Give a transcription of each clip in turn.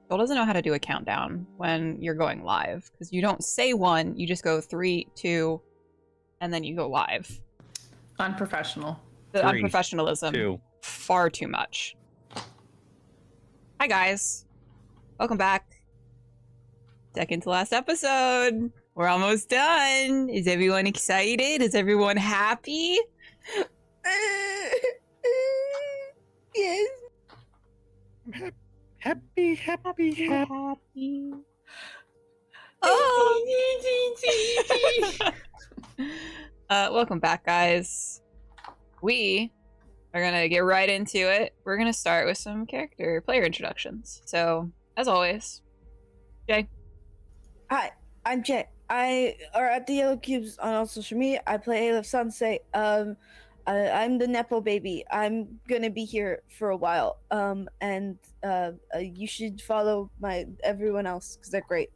Joel doesn't know how to do a countdown when you're going live because you don't say 1, you just go 3, 2, and then you go live. Unprofessional. The 3, unprofessionalism, 2. far too much. Hi guys, welcome back. Second to last episode. We're almost done. Is everyone excited? Is everyone happy? Yes. Happy. Oh. Welcome back, guys. We are gonna get right into it. We're gonna start with some player introductions. So, as always, Jay. Hi, I'm Jay. I are at the Yellow Cubes on all social media. I play Aleph Sensei. I'm the Nepo baby. I'm gonna be here for a while. And you should follow everyone else because they're great.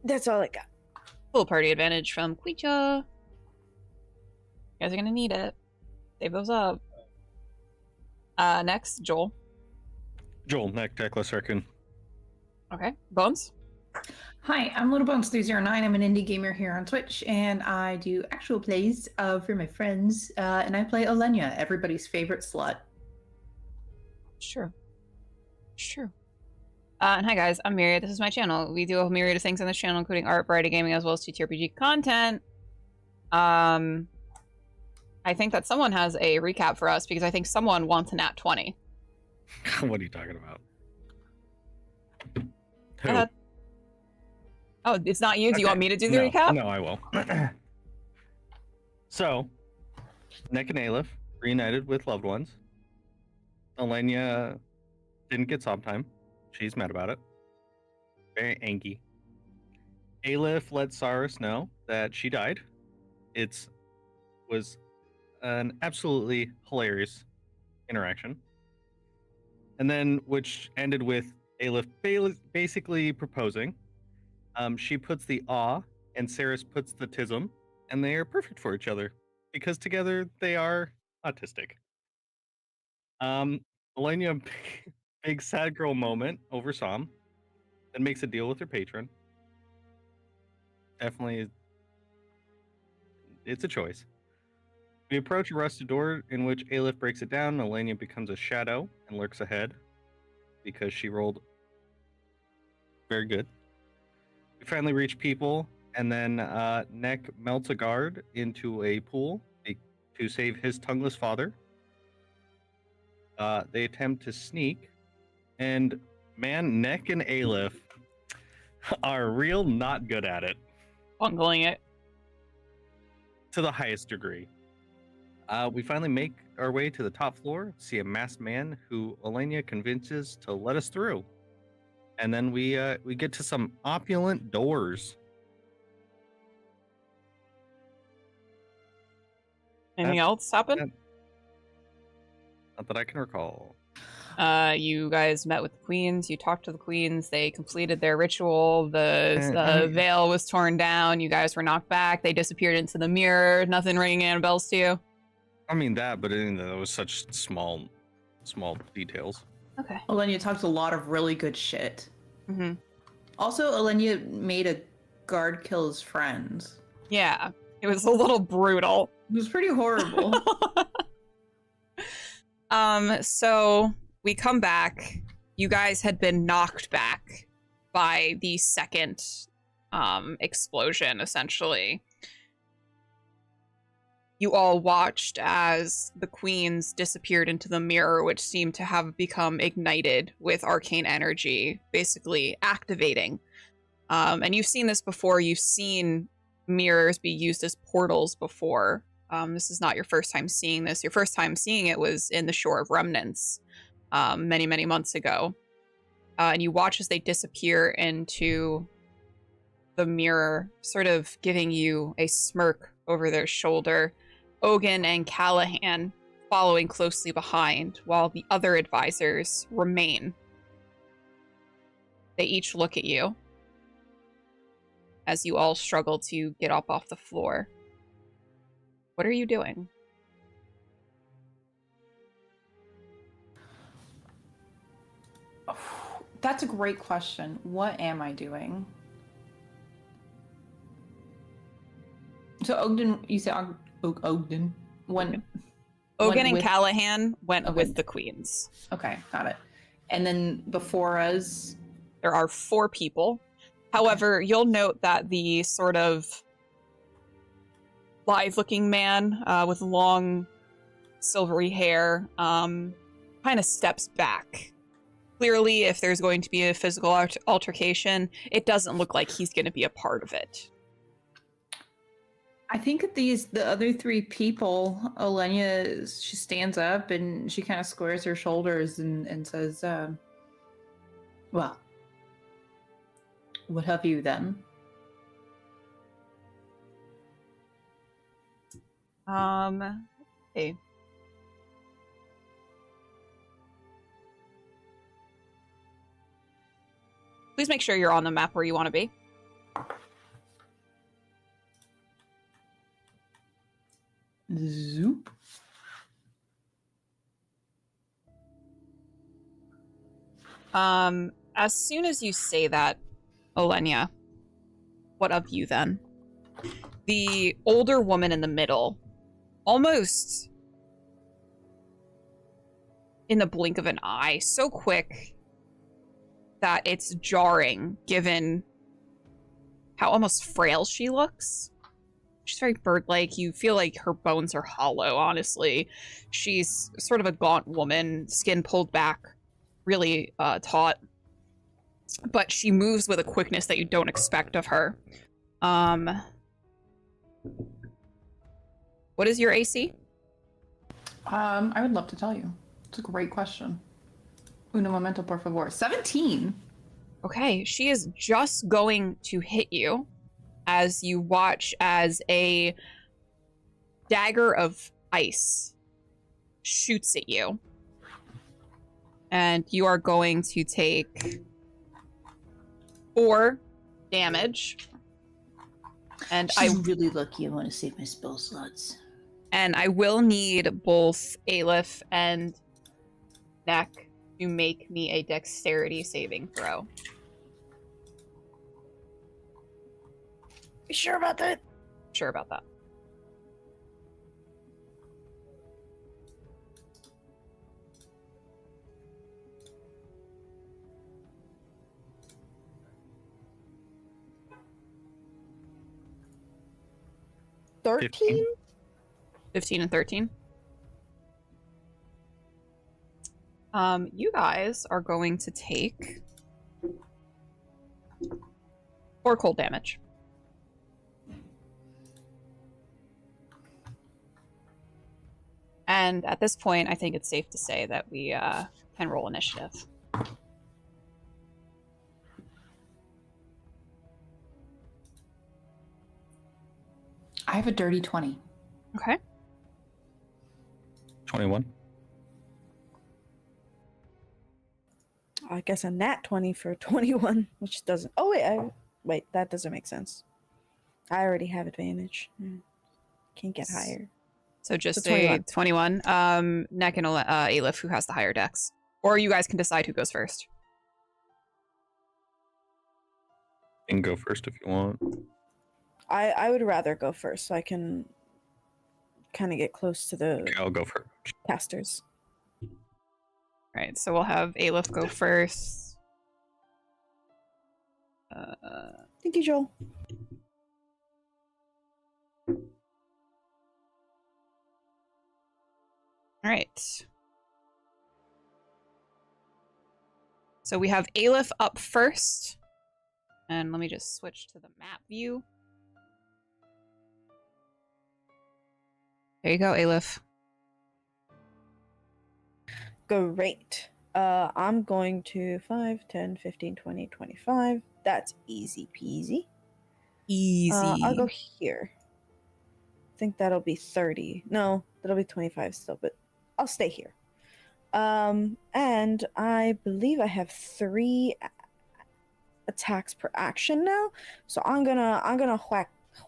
That's all I got. Full party advantage from Quicha. You guys are gonna need it. Save those up. Next, Joel. Joel, Neckless Raccoon. Okay, Bones. Hi, I'm LittleBones309. I'm an indie gamer here on Twitch, and I do actual plays for my friends. And I play Olenya, everybody's favorite slut. Sure. And hi guys, I'm Myriad. This is my channel. We do a myriad of things on this channel, including art, variety gaming, as well as TTRPG content. I think that someone has a recap for us because I think someone wants a nat 20. What are you talking about? Who? Oh, it's not you? Do you Okay. want me to do the No, recap? No, I will. So, Neck and Aleph reunited with loved ones. Elenia didn't get sob time. She's mad about it. Very angry. Aleph let Cyrus know that she died. It was an absolutely hilarious interaction. And then, which ended with Aleph basically proposing. She puts the awe, and Saris puts the tism, and they are perfect for each other because together they are autistic. Elenia, big sad girl moment over Sam, then makes a deal with her patron. Definitely, it's a choice. We approach a rusted door in which Aleph breaks it down. Elenia becomes a shadow and lurks ahead because she rolled very good. We finally reach people, and then Neck melts a guard into a pool to save his tongueless father. They attempt to sneak, and man, Neck and Aleph are real not good at it. Bungling it. To the highest degree. We finally make our way to the top floor, see a masked man who Elenia convinces to let us through. And then we get to some opulent doors. Anything else happen? Not that I can recall. You guys met with the queens. You talked to the queens. They completed their ritual. The veil was torn down. You guys were knocked back. They disappeared into the mirror. Nothing ringing any bells to you? I mean that, but that was such small details. Okay. Olenya talks a lot of really good shit. Mm-hmm. Also, Olenya made a guard kill his friends. Yeah, it was a little brutal. It was pretty horrible. So we come back. You guys had been knocked back by the second explosion, essentially. You all watched as the queens disappeared into the mirror, which seemed to have become ignited with arcane energy, basically activating. And you've seen this before. You've seen mirrors be used as portals before. This is not your first time seeing this. Your first time seeing it was in the Shore of Remnants many, many months ago. And you watch as they disappear into the mirror, sort of giving you a smirk over their shoulder. Ogun and Callahan following closely behind, while the other advisors remain. They each look at you as you all struggle to get up off the floor. What are you doing? That's a great question. What am I doing? So Ogden, you said Ogden. When Ogun and with- Callahan went Okay. with the queens. Okay, got it. And then before us, There are 4 people. However, you'll note that the sort of live-looking man with long silvery hair kind of steps back. Clearly, if there's going to be a physical altercation, it doesn't look like he's going to be a part of it. I think that the other 3 people, Olenya, she stands up and she kind of squares her shoulders and says, well, what have you then? Okay. Please make sure you're on the map where you want to be. Zoop. As soon as you say that, Olenya, what of you then? The older woman in the middle, almost in the blink of an eye, so quick that it's jarring given how almost frail she looks. She's very bird-like. You feel like her bones are hollow, honestly. She's sort of a gaunt woman, skin pulled back, really taut. But she moves with a quickness that you don't expect of her. What is your AC? I would love to tell you. It's a great question. Uno momento, por favor. 17. Okay, she is just going to hit you as you watch as a dagger of ice shoots at you. And you are going to take 4 damage. And She's really lucky I want to save my spell slots. And I will need both Aleph and Neck to make me a dexterity saving throw. You sure about that? Sure about that. $13? 15 and 13. You guys are going to take 4 cold damage. And at this point, I think it's safe to say that we can roll initiative. I have a dirty 20. Okay. 21. I guess a nat 20 for 21, which doesn't. Oh, wait, that doesn't make sense. I already have advantage. Can't get higher. So just So 21. a 21. Neck and Aleph, who has the higher dex. Or you guys can decide who goes first. You can go first if you want. I would rather go first so I can kind of get close to the Okay, I'll go first. casters. Right, so we'll have Aleph go first. Thank you, Joel. All right. So we have Aleph up first. And let me just switch to the map view. There you go, Aleph. Great. I'm going to 5, 10, 15, 20, 25. That's easy peasy. Easy. I'll go here. I think that'll be 30. No, that'll be 25 still, but I'll stay here. And I believe I have 3 attacks per action now. So I'm gonna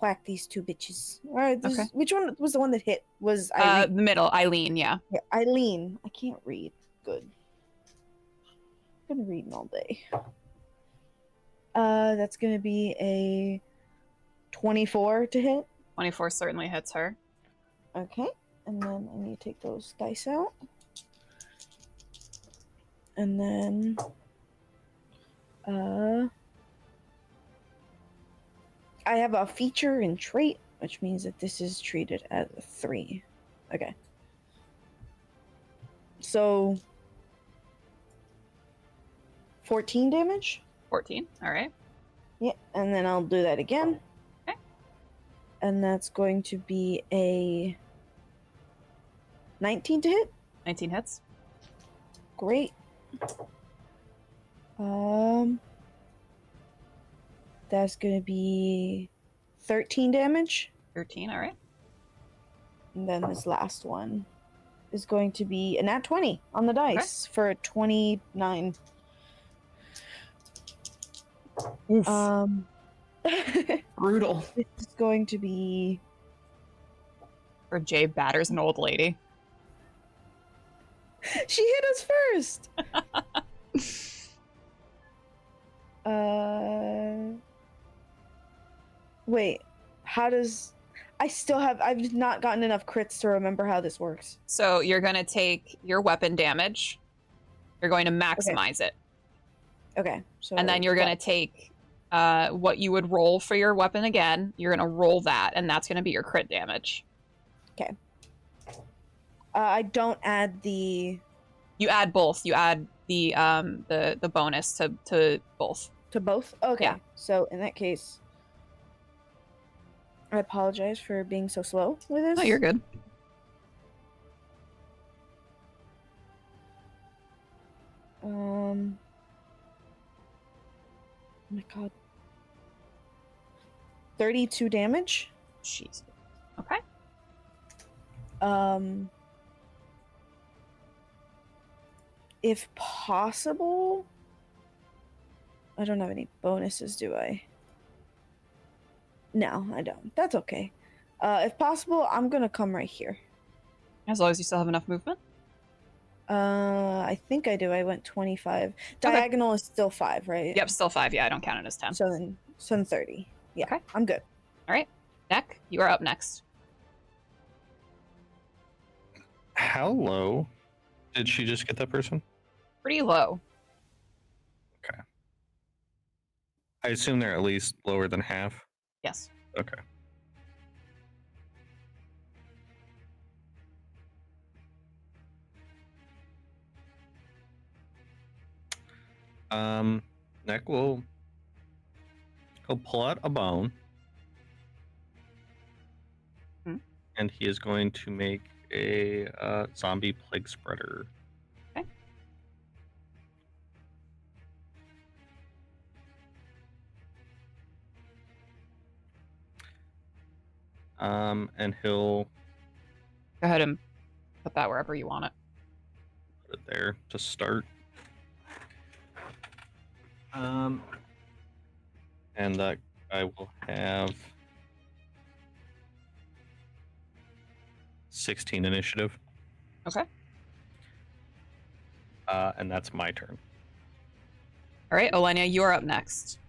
whack these 2 bitches. All right. Okay. Which one was the one that hit? Was The Eileen? middle, Eileen, yeah. Yeah, Eileen. I can't read. Good. been reading all day. That's gonna be a 24 to hit. 24 certainly hits her. Okay, and then I need to take those dice out. And then I have a feature and trait, which means that this is treated as a 3. Okay. So 14 damage? 14, all right. Yeah, and then I'll do that again. Okay. And that's going to be a 19 to hit. 19 hits. Great. That's gonna be 13 damage. 13, all right. And then this last one is going to be a nat 20 on the dice for 29. Oof. Brutal. This is going to be Or Jay batters an old lady. She hit us first. Wait. How does I've not gotten enough crits to remember how this works. So you're going to take your weapon damage. You're going to maximize it. Okay. So And then you're going to take what you would roll for your weapon again. You're going to roll that, and that's going to be your crit damage. Okay. I don't add the You add both. You add the bonus to both. to both. Okay. Yeah. So in that case, I apologize for being so slow with this. Oh, you're good. Oh my god. 32 damage. Jeez. Okay. If possible, I don't have any bonuses, do I? No, I don't. That's okay. If possible, I'm gonna come right here. As long as you still have enough movement. I think I do. I went 25. Diagonal is still 5, right? Yep, still 5. Yeah, I don't count it as 10. So then 30. Yeah, Okay. I'm good. All right. Neck, you are up next. How low did she just get that person? Pretty low. I assume they're at least lower than half. Yes. Okay. Neck will he'll pull out a bone. Hmm. And he is going to make a zombie plague spreader. Okay. And he'll Go ahead and put that wherever you want it. put it there to start. And that I will have 16 initiative. Okay. And that's my turn. All right, Olenia, you are up next.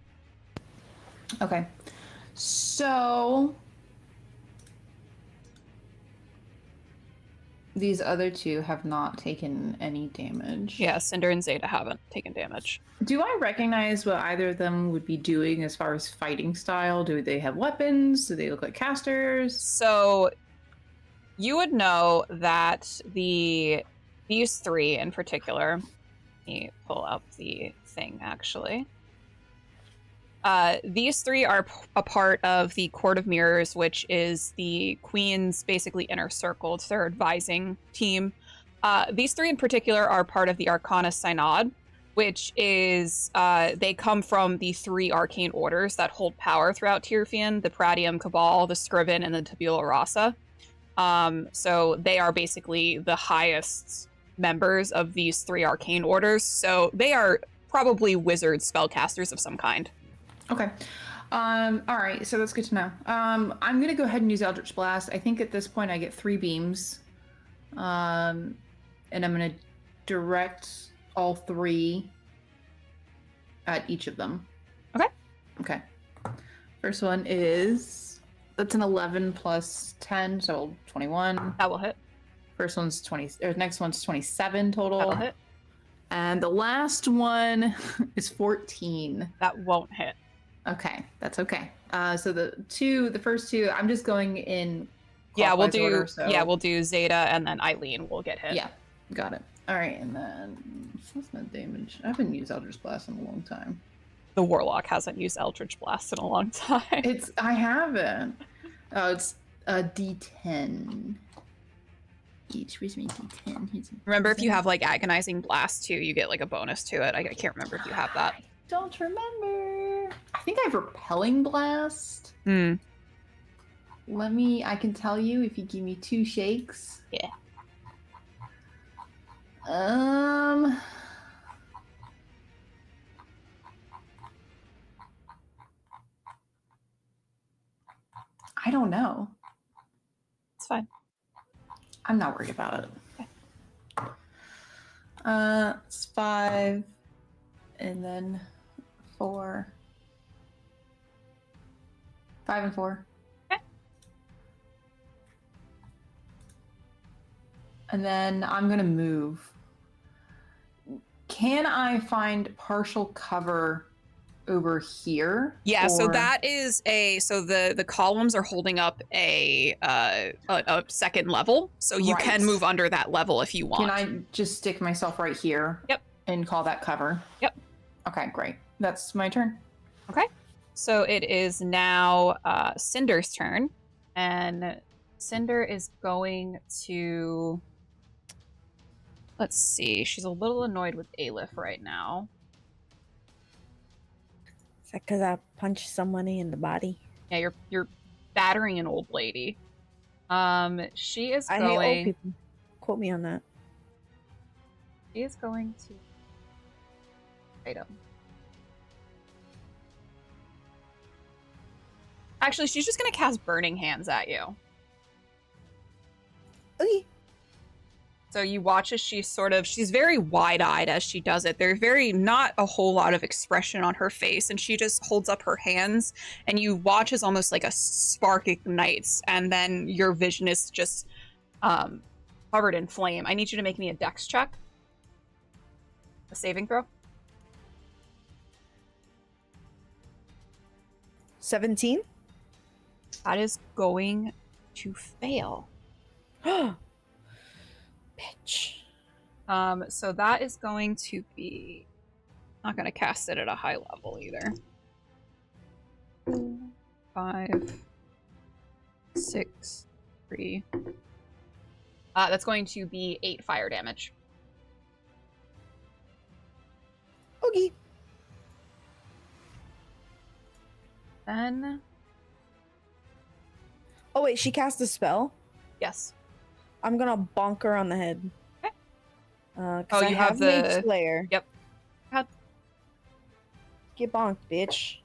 Okay. So these other two have not taken any damage. Yeah, Cinder and Zeta haven't taken damage. Do I recognize what either of them would be doing as far as fighting style? Do they have weapons? Do they look like casters? So you would know that these three in particular, let me pull up the thing actually. These three are a part of the Court of Mirrors, which is the Queen's basically inner circle. It's their advising team. These three in particular are part of the Arcana Synod, which is, they come from the three arcane orders that hold power throughout Tyrfian, the Pratium Cabal, the Scriven, and the Tabula Rasa. So they are basically the highest members of these three arcane orders. So they are probably wizard spellcasters of some kind. Okay. All right, so that's good to know. I'm gonna go ahead and use Eldritch Blast. I think at this point I get 3 beams. And I'm gonna direct all 3 at each of them. Okay. Okay. First one is that's an 11 plus 10, so 21. That will hit. First one's 20. Or next one's 27 total. That'll hit. And the last one is 14. That won't hit. Okay, that's okay. So the first two, I'm just going in. Yeah, we'll clockwise do. order, so... Yeah, we'll do Zeta, and then Eileen will get hit. Yeah, got it. All right, and then what's that damage? I haven't used Eldritch Blast in a long time. The Warlock hasn't used Eldritch Blast in a long time. I haven't. Oh, it's a D10. Each. Where's my D10? Remember, if you have like Agonizing Blast too, you get like a bonus to it. I can't remember if you have that. I don't remember. I think I have Repelling Blast. Hmm. I can tell you if you give me 2 shakes. Yeah. I don't know. It's fine. I'm not worried about it. It's 5, and then 4. 5 and 4. Okay. And then I'm gonna move. Can I find partial cover over here? Yeah, so or- that is the columns are holding up a second level, so you Right. can move under that level if you want. Can I just stick myself right here? Yep. And call that cover? Yep. Okay, great. That's my turn. Okay. So it is now Cinder's turn, and Cinder is going to. Let's see. She's a little annoyed with Aleph right now. Is that because I punched somebody in the body? Yeah, you're battering an old lady. She is I hate old going. people. Quote me on that. She is going to. Item. Actually, she's just gonna cast Burning Hands at you. Okay. So you watch as she's very wide-eyed as she does it. There's not a whole lot of expression on her face, and she just holds up her hands, and you watch as almost like a spark ignites, and then your vision is just covered in flame. I need you to make me a dex check. A saving throw. 17? That is going to fail. Bitch. So that is going to be... Not going to cast it at a high level either. 5, 6, 3. That's going to be 8 fire damage. Okay. Then... Oh wait, she cast a spell? Yes. I'm gonna bonk her on the head. Okay. 'Cause Oh, I you have Mage the- Slayer. Yep. Get bonked, bitch.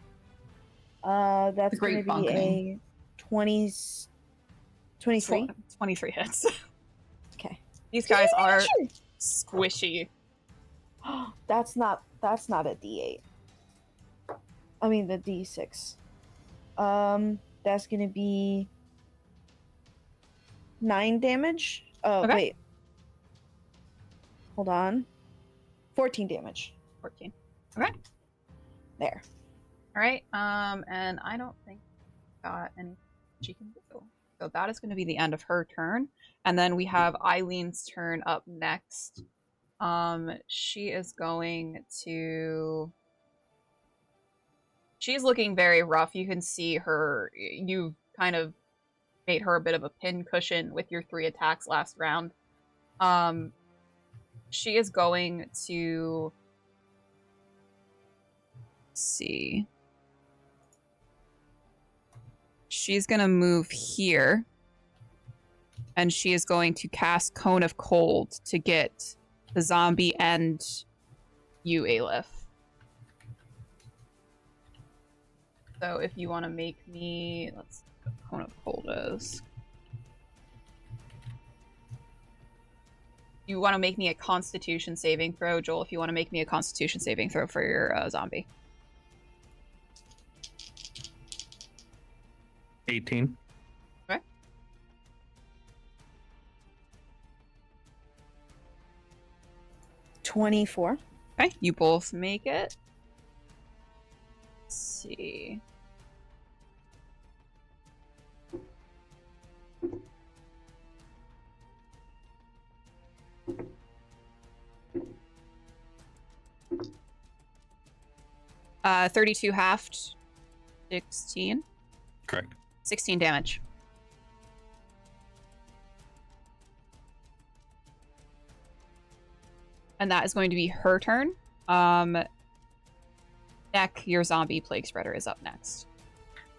That's The great gonna be bonkening. a 23. 23 hits. Okay. These guys are squishy. That's not a D8. I mean the D6. That's gonna be 9 damage. Oh Okay. wait. Hold on. 14 damage. 14. Okay. There. All right. And I don't think got anything she can do. So that is going to be the end of her turn. And then we have Eileen's turn up next. She is going to... She's looking very rough. You can see her... You kind of made her a bit of a pin cushion with your 3 attacks last round. She is going to... see. She's going to move here. And she is going to cast Cone of Cold to get the zombie and you, Aleph. So if you want to make me... Let's see what Cone of Cold is. You want to make me a Constitution saving throw, Joel? If you want to make me a Constitution saving throw for your zombie. 18. Okay. $24. Okay, you both make it. Let's see. Uh, 32 halved, 16. Correct. 16 damage. And that is going to be her turn. Neck, your zombie plague spreader is up next.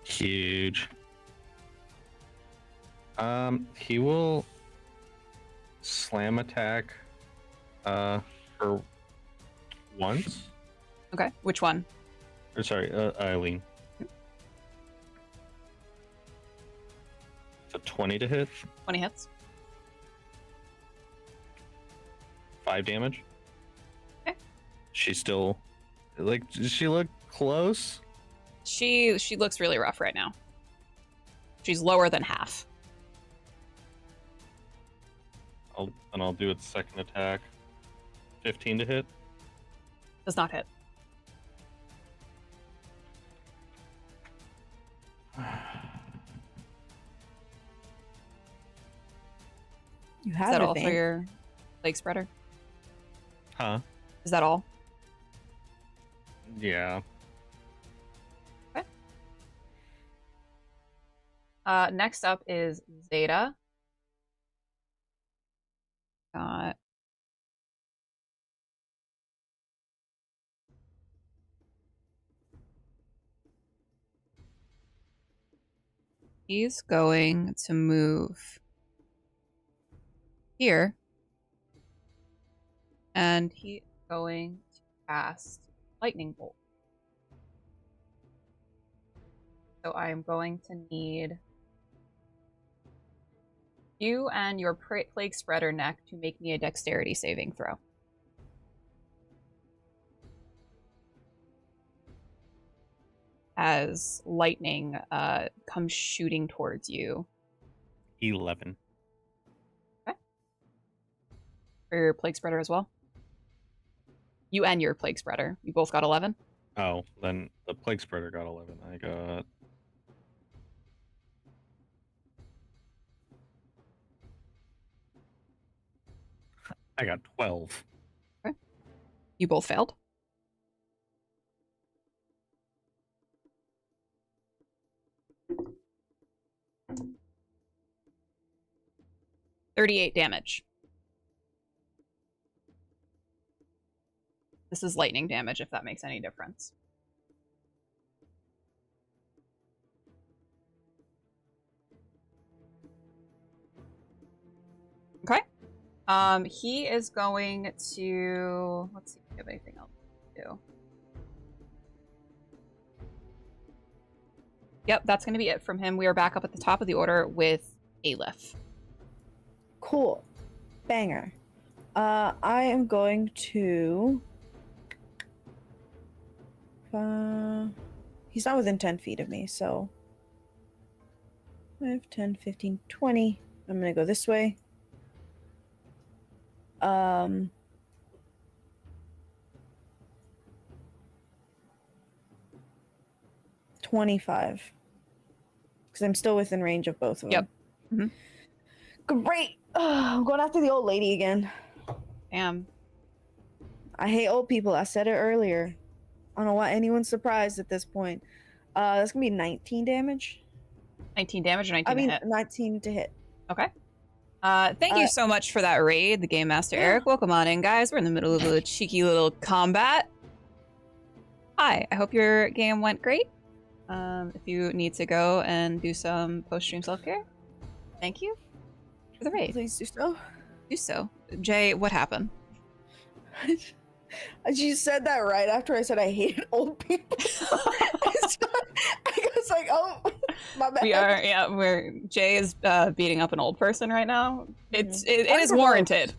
Huge. He will slam attack her once. Okay, which one? Or sorry, Eileen. It's a 20 to hit. 20 hits. 5 damage. Okay. She's still does she look close? She looks really rough right now. She's lower than half. I'll do its second attack. 15 to hit. Does not hit. You Is have that all advantage. for your plague spreader? Huh? Is that all? Yeah. Okay. Next up is Zeta. Got he's going to move here. And he's going to cast Lightning Bolt. So I am going to need you and your Plague Spreader Neck to make me a Dexterity saving throw. As lightning comes shooting towards you. 11. Okay. For your Plague Spreader as well? You and your Plague Spreader. You both got 11? Oh, then the plague spreader got 11. I got 12. Okay. You both failed. $38 damage. This is lightning damage, if that makes any difference. Okay. He is going to... Let's see if we have anything else to do. Yep, that's going to be it from him. We are back up at the top of the order with Aleph. Cool. Banger. I am going to... he's not within 10 feet of me, so... 5, 10, 15, 20. I'm going to go this way. 25. Because I'm still within range of both of them. Yep. Great! I'm going after the old lady again. Damn. I hate old people. I said it earlier. I don't know why anyone's surprised at this point. That's going to be 19 damage. 19 damage or 19 to hit? 19 to hit. Okay. Thank you so much for that raid, the Game Master Eric. Welcome on in, guys. We're in the middle of a cheeky little combat. Hi, I hope your game went great. If you need to go and do some post-stream self-care, thank you for the raid. Please do so. Do so. Jay, what happened? You said that right after I said I hated old people. I was like, oh, my bad. Jay is beating up an old person right now. It is warranted.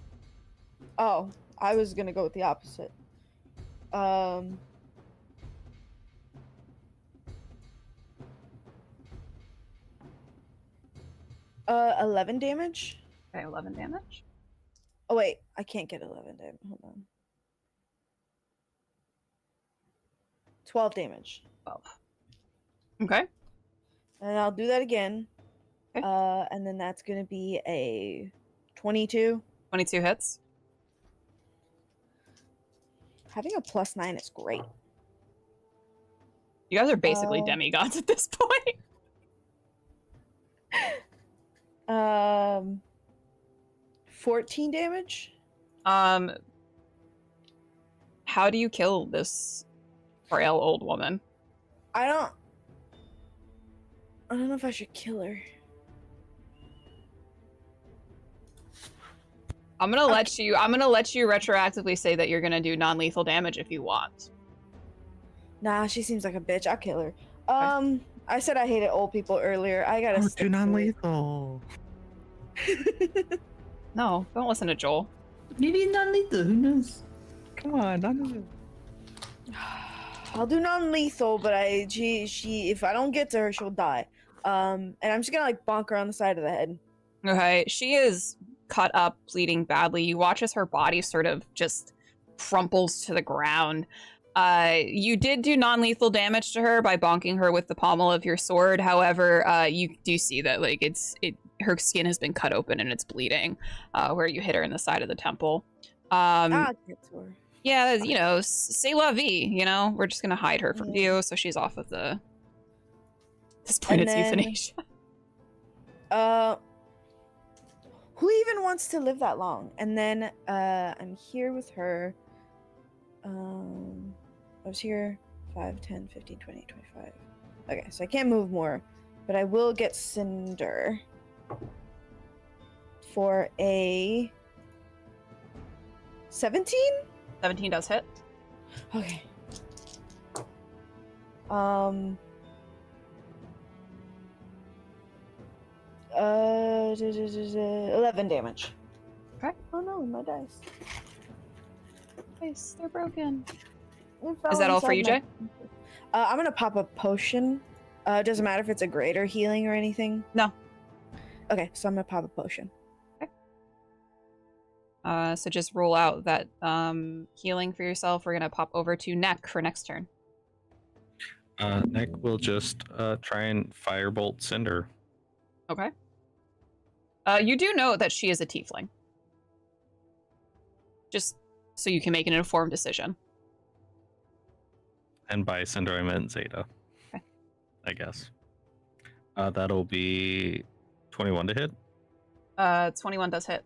Oh, I was gonna go with the opposite. 11 damage. Okay, 11 damage. Oh wait, I can't get 11 damage. Hold on. 12 damage. 12. Okay. And I'll do that again. Okay. And then that's gonna be a 22. 22 hits. Having a +9 is great. You guys are basically demigods at this point. 14 damage. How do you kill this frail old woman? I don't know if I should kill her. I'm gonna let you retroactively say that you're gonna do non-lethal damage if you want. Nah, she seems like a bitch. I'll kill her. I said I hated old people earlier. I gotta stick do to it. non-lethal. No, don't listen to Joel. Maybe non-lethal. Who knows? Come on, non-lethal. I'll do non-lethal, but she if I don't get to her, she'll die. And I'm just gonna like bonk her on the side of the head. Okay, she is cut up, bleeding badly. You watch as her body sort of just crumples to the ground. You did do non-lethal damage to her by bonking her with the pommel of your sword. However, you do see that like her skin has been cut open and it's bleeding, where you hit her in the side of the temple. I'll get to her. Yeah, you know, c'est la vie, you know? We're just gonna hide her from view, so she's off of the... At this point, it's euthanasia. Who even wants to live that long? And then, I'm here with her. I was here 5, 10, 15, 20, 25. Okay, so I can't move more, but I will get Cinder for a 17? 17 does hit. Okay. 11 damage. Okay. Oh no, my dice. Nice, they're broken. It fell Is that all for inside you, Jay? I'm gonna pop a potion. Doesn't matter if it's a greater healing or anything. No. Okay, so I'm gonna pop a potion. So just roll out that healing for yourself. We're gonna pop over to Neck for next turn. Nick will just try and firebolt Cinder. Okay. You do know that she is a tiefling. Just so you can make an informed decision. And by Cinder, I meant Zeta. Okay. I guess. That'll be 21 to hit. 21 does hit.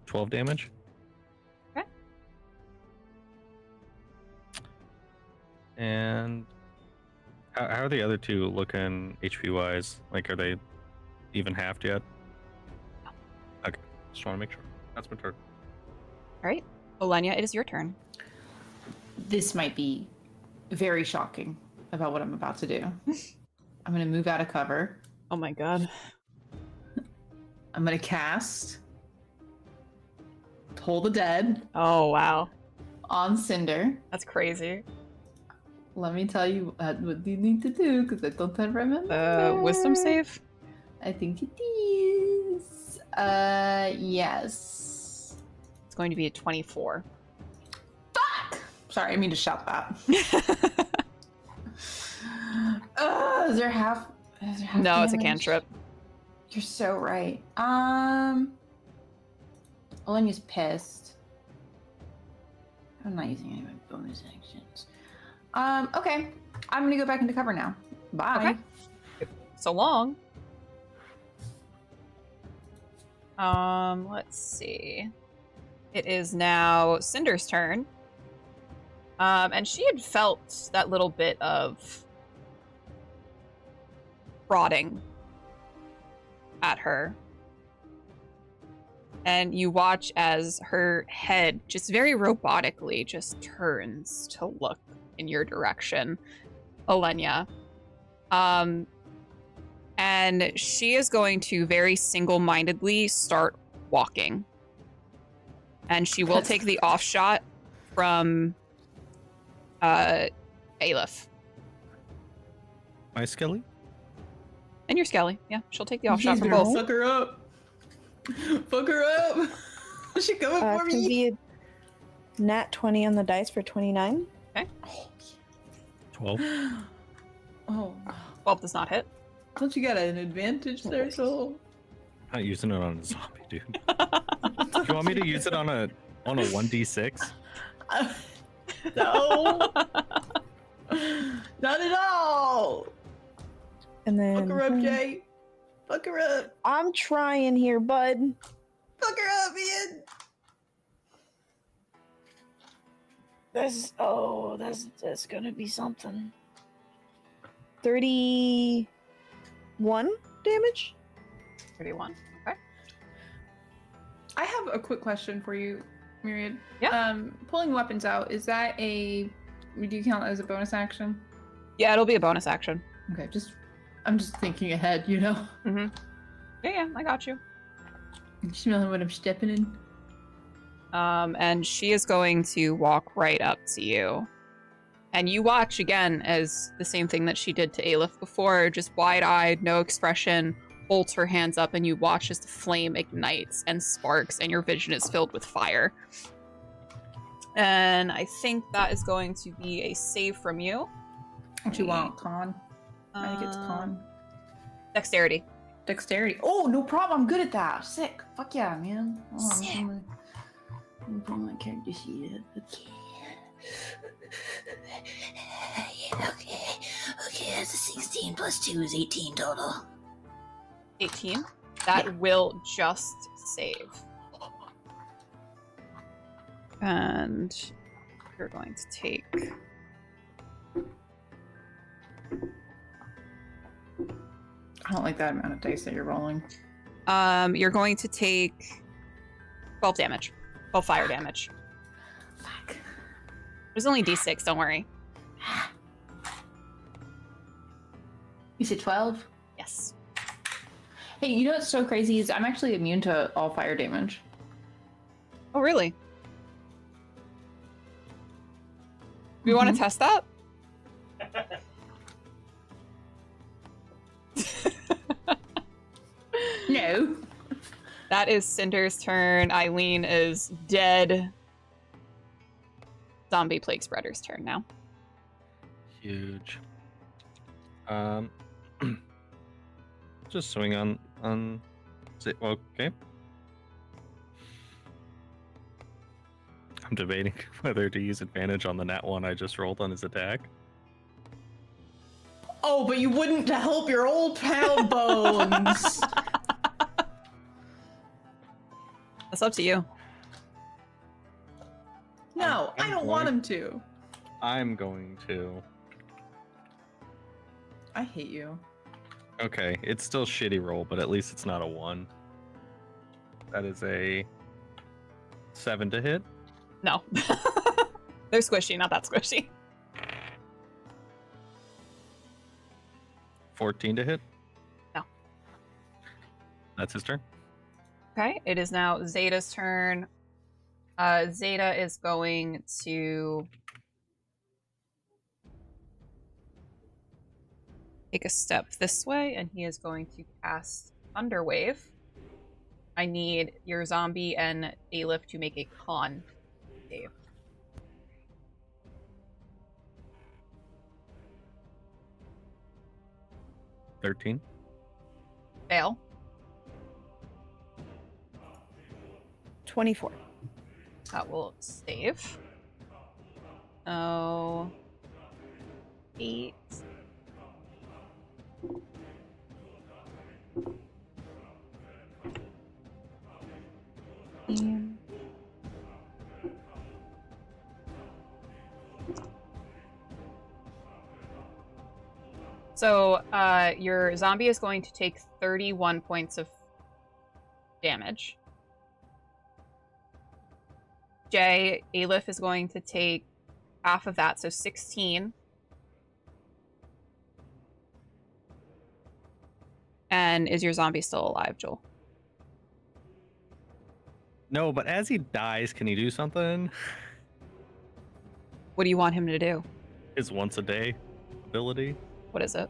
$12 damage. Okay. And how are the other two looking HP wise? Like, are they even halved yet? No. Okay, just want to make sure. That's my turn. All right, Olenya, it is your turn. This might be very shocking about what I'm about to do. I'm going to move out of cover. Oh my god. I'm going to cast Toll the Dead Oh wow, on Cinder. that's crazy. Let me tell you what you need to do, because I don't remember. Wisdom save. I think it is. Yes. It's going to be a 24. Fuck! Sorry, I mean to shout that. Is there half? No, it's a damage? cantrip. You're so right. Olenya's pissed. I'm not using any of my bonus actions. Okay. I'm gonna go back into cover now. Bye. Okay. So long. Let's see. It is now Cinder's turn. And she had felt that little bit of prodding at her. And you watch as her head just very robotically just turns to look in your direction, Alenia. And she is going to very single-mindedly start walking. And she will take the off shot from Aleph. My Skelly? And your Skelly. Yeah, she'll take the off shot He's from gonna both. fuck her up. Fuck her up. She coming for Can me. be a nat 20 on the dice for 29. Okay. 12. Oh, 12 does not hit. don't you got an advantage there, Soul? Not using it on a zombie, dude. Do you want me to use it on a 1d6? No. Not at all. And then Fuck her up, Jay. Fuck her up. I'm trying here, bud. Fuck her up, Ian. That's gonna be something. 31 damage? 31. Okay. I have a quick question for you, Myriad. Yeah. Pulling weapons out, is that do you count that as a bonus action? Yeah, it'll be a bonus action. Okay, I'm just thinking ahead, you know? Mm-hmm. Yeah, I got you. You smelling what I'm stepping in? And she is going to walk right up to you. And you watch again as the same thing that she did to Aleph before, just wide-eyed, no expression, holds her hands up, and you watch as the flame ignites and sparks, and your vision is filled with fire. And I think that is going to be a save from you. What you want, con? I think it's Um, con. Dexterity. Dexterity. Oh, no problem. I'm good at that. Sick. Fuck yeah, man. Oh, Sick. I'm gonna put my character sheet. Okay, that's a 16 plus 2 is 18 total. 18. That will just save. And you're going to take... I don't like that amount of dice that you're rolling. You're going to take 12 damage. 12 fire damage. Fuck. There's only d6, don't worry. You said 12? Yes. Hey, you know what's so crazy is I'm actually immune to all fire damage. Oh, really? You want to test that? No. That is Cinder's turn. Eileen is dead. Zombie Plague Spreader's turn now. Huge. Just swing on. Okay. I'm debating whether to use advantage on the nat one I just rolled on his attack. Oh, but you wouldn't to help your old pal Bones. That's up to you. No, I don't want him to. I'm going to. I hate you. Okay, it's still shitty roll, but at least it's not a 1. That is a 7 to hit. No. They're squishy, not that squishy. 14 to hit. No. That's his turn. Okay, it is now Zeta's turn. Zeta is going to take a step this way, and he is going to cast Thunderwave. I need your zombie and Aleph to make a con save. $13. Fail. 24. That will save. Oh. 8. So, your zombie is going to take 31 points of damage. Jay, Aleph is going to take half of that, so 16. And is your zombie still alive, Joel? No, but as he dies, can he do something? What do you want him to do? His once a day ability. What is it?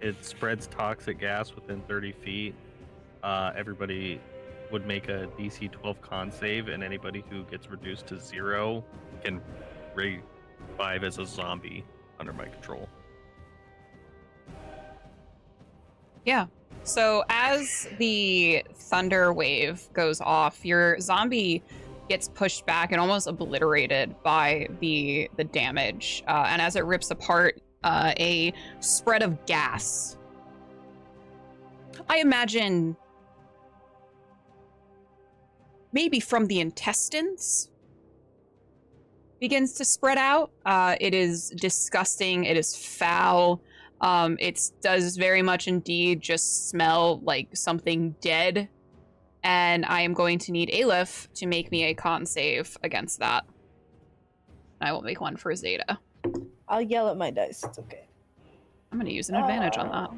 It spreads toxic gas within 30 feet. Everybody would make a DC 12 con save, and anybody who gets reduced to 0 can revive as a zombie under my control. Yeah. So as the thunder wave goes off, your zombie gets pushed back and almost obliterated by the damage. And as it rips apart, a spread of gas, I imagine maybe from the intestines, begins to spread out. It is disgusting. It is foul. It does very much indeed just smell like something dead. And I am going to need Aleph to make me a con save against that. I will make one for Zeta. I'll yell at my dice. It's okay. I'm going to use an advantage on that.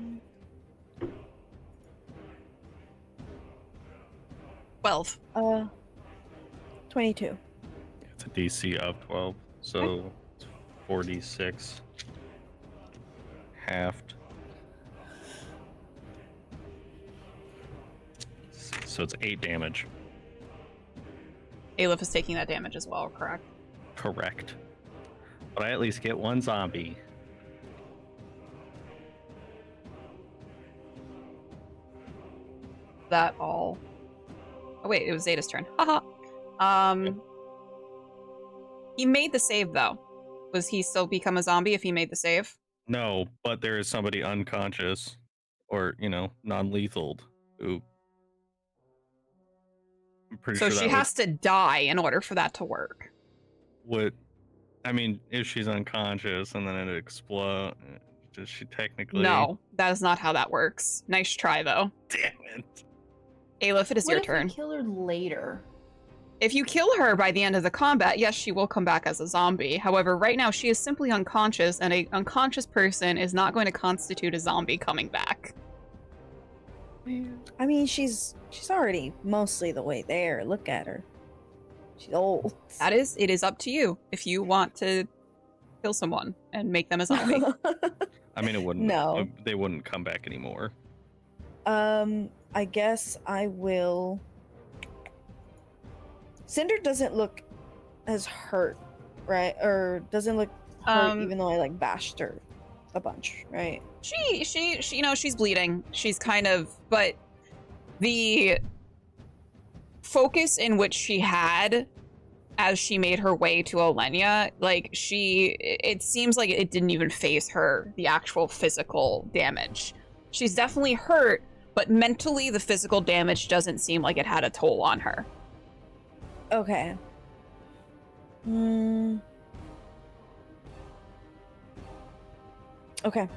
12. 22. It's a DC of 12, so it's 46 halved. So it's 8 damage. Aleph is taking that damage as well, correct? Correct. But I at least get one zombie. That all. Oh wait, it was Zeta's turn. Haha. He made the save though. Was he still become a zombie if he made the save? No, but there is somebody unconscious or, non-lethal who I'm pretty So sure she that has to die in order for that to work. if she's unconscious and then it explodes, does she technically? No, that is not how that works. Nice try though. Damn it. Aleph, it is What your if turn. we kill her later? If you kill her by the end of the combat, yes, she will come back as a zombie. However, right now she is simply unconscious, and an unconscious person is not going to constitute a zombie coming back. I mean, she's already mostly the way there. Look at her. She's old. It is up to you if you want to kill someone and make them a zombie. I mean, it wouldn't. No. They wouldn't come back anymore. I guess I will. Cinder doesn't look as hurt, right? Or doesn't look hurt, even though I bashed her a bunch, right? She she's bleeding. She's kind of, but the focus in which she had as she made her way to Olenia, it seems like it didn't even faze her, the actual physical damage. She's definitely hurt, but mentally the physical damage doesn't seem like it had a toll on her. Okay. Okay.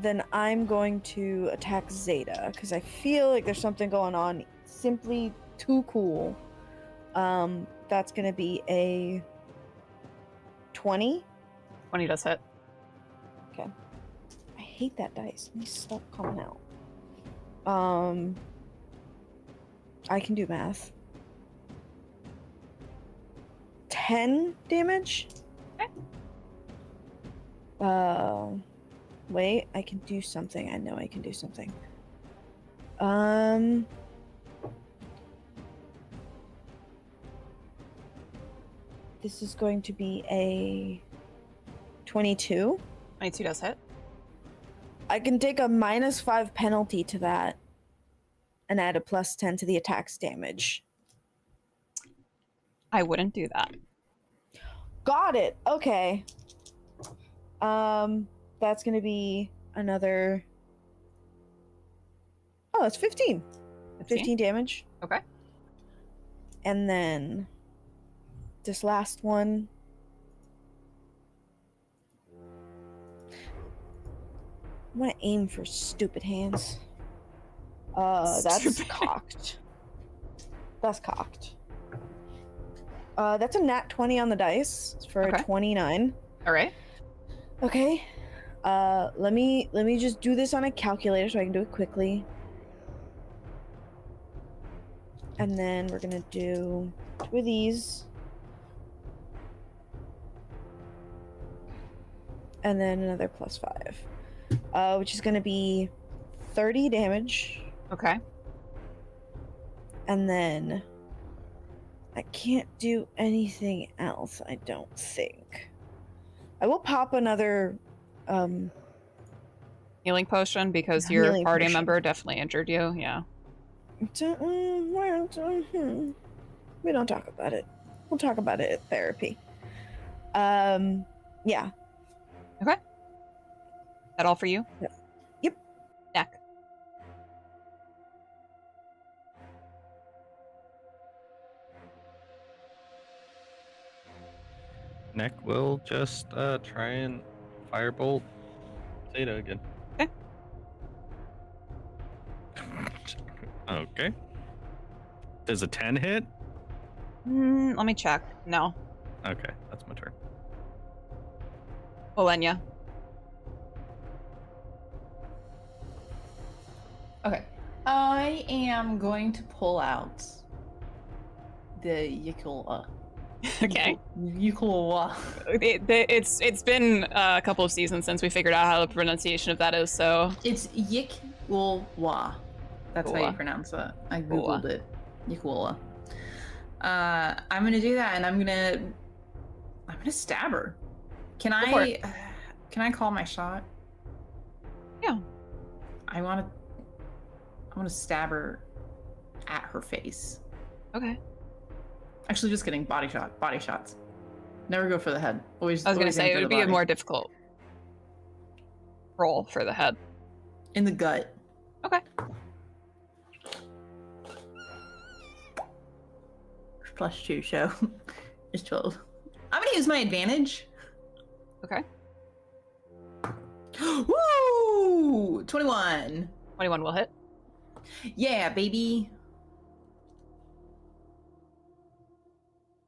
Then I'm going to attack Zeta because I feel like there's something going on. Simply too cool. That's gonna be a 20. 20 does hit. Okay. I hate that dice. Let me stop coming out. I can do math. 10 damage. Okay. Wait, I can do something. I know I can do something. This is going to be a 22. 22 does hit. I can take a -5 penalty to that and add a +10 to the attack's damage. I wouldn't do that. Got it. Okay. That's gonna be another. Oh, it's 15. 15 damage. Okay. And then this last one. I'm gonna aim for stupid hands. That's Stupid. cocked. That's cocked. That's a nat 20 on the dice for Okay. a 29. All right. Okay. Let me just do this on a calculator so I can do it quickly. And then we're gonna do 2 of these. And then another +5. Which is gonna be 30 damage. Okay. And then I can't do anything else, I don't think. I will pop another Healing potion because your Healing party potion. member definitely injured you. Yeah. We don't talk about it. We'll talk about it at therapy. Yeah. That all for you? Yep. Neck. Neck will just try and firebolt Zeta again. Okay. Okay. Does a 10 hit? Let me check. No. Okay, that's my turn. Olenya. Okay. I am going to pull out the Yikula. Okay. Yikula. It's been a couple of seasons since we figured out how the pronunciation of that is, so It's Yikula. That's how you Cool. pronounce it. I Cool. googled it. Yikula. I'm gonna do that, and I'm gonna stab her. Can Go for I call my shot? Yeah. I want to stab her at her face. Okay. Actually, just kidding. Body shots. Never go for the head. Always. I was gonna always aim say it for would the be a body. more difficult roll for the head. In the gut. Okay. +2, so it's 12. I'm gonna use my advantage. Okay. Woo! 21. 21 will hit. Yeah, baby.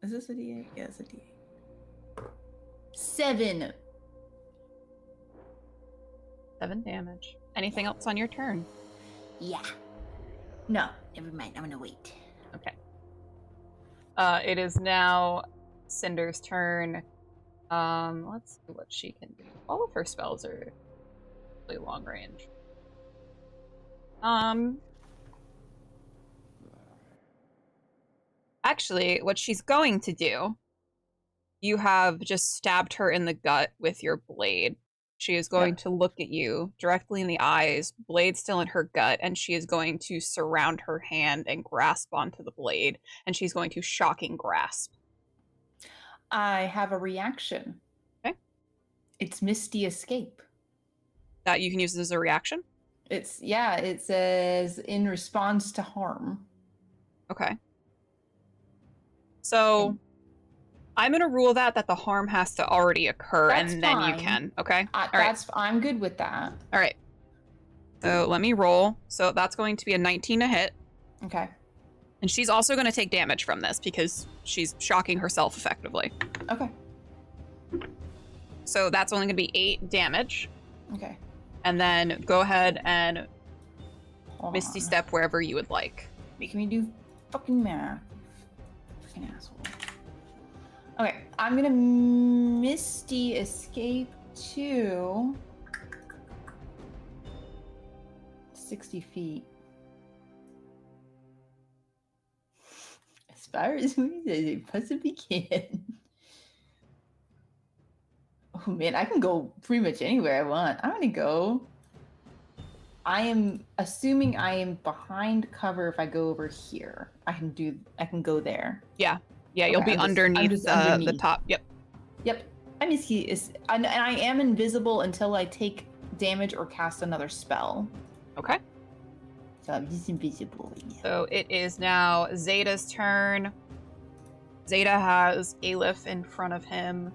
Is this a D8? Yeah, it's a D8. 7. 7 damage. Anything else on your turn? Yeah. No, never mind. I'm gonna wait. Okay. It is now Cinder's turn. Let's see what she can do. All of her spells are really long range. Actually, what she's going to do, you have just stabbed her in the gut with your blade. She is going to look at you directly in the eyes, blade still in her gut, and she is going to surround her hand and grasp onto the blade, and she's going to shocking grasp. I have a reaction. Okay. It's Misty Escape. That you can use as a reaction? It says in response to harm. Okay. So I'm going to rule that the harm has to already occur, That's and then you fine. can. Okay? All right. I'm good with that. All right. So let me roll. So that's going to be a 19 to hit. Okay. And she's also going to take damage from this because she's shocking herself effectively. Okay. So that's only going to be 8 damage. Okay. And then go ahead and Hold Misty on. Step wherever you would like. Making me do fucking math. Fucking asshole. Okay, I'm gonna Misty Escape to 60 feet. As far as we as I possibly can. Oh man, I can go pretty much anywhere I want. I'm gonna go. I am assuming I am behind cover if I go over here. I can go there. Yeah, you'll Okay, be I'm underneath, just the underneath. top. Yep. Yep. I mean, and I am invisible until I take damage or cast another spell. Okay. So I'm just invisible. So it is now Zeta's turn. Zeta has Aleph in front of him.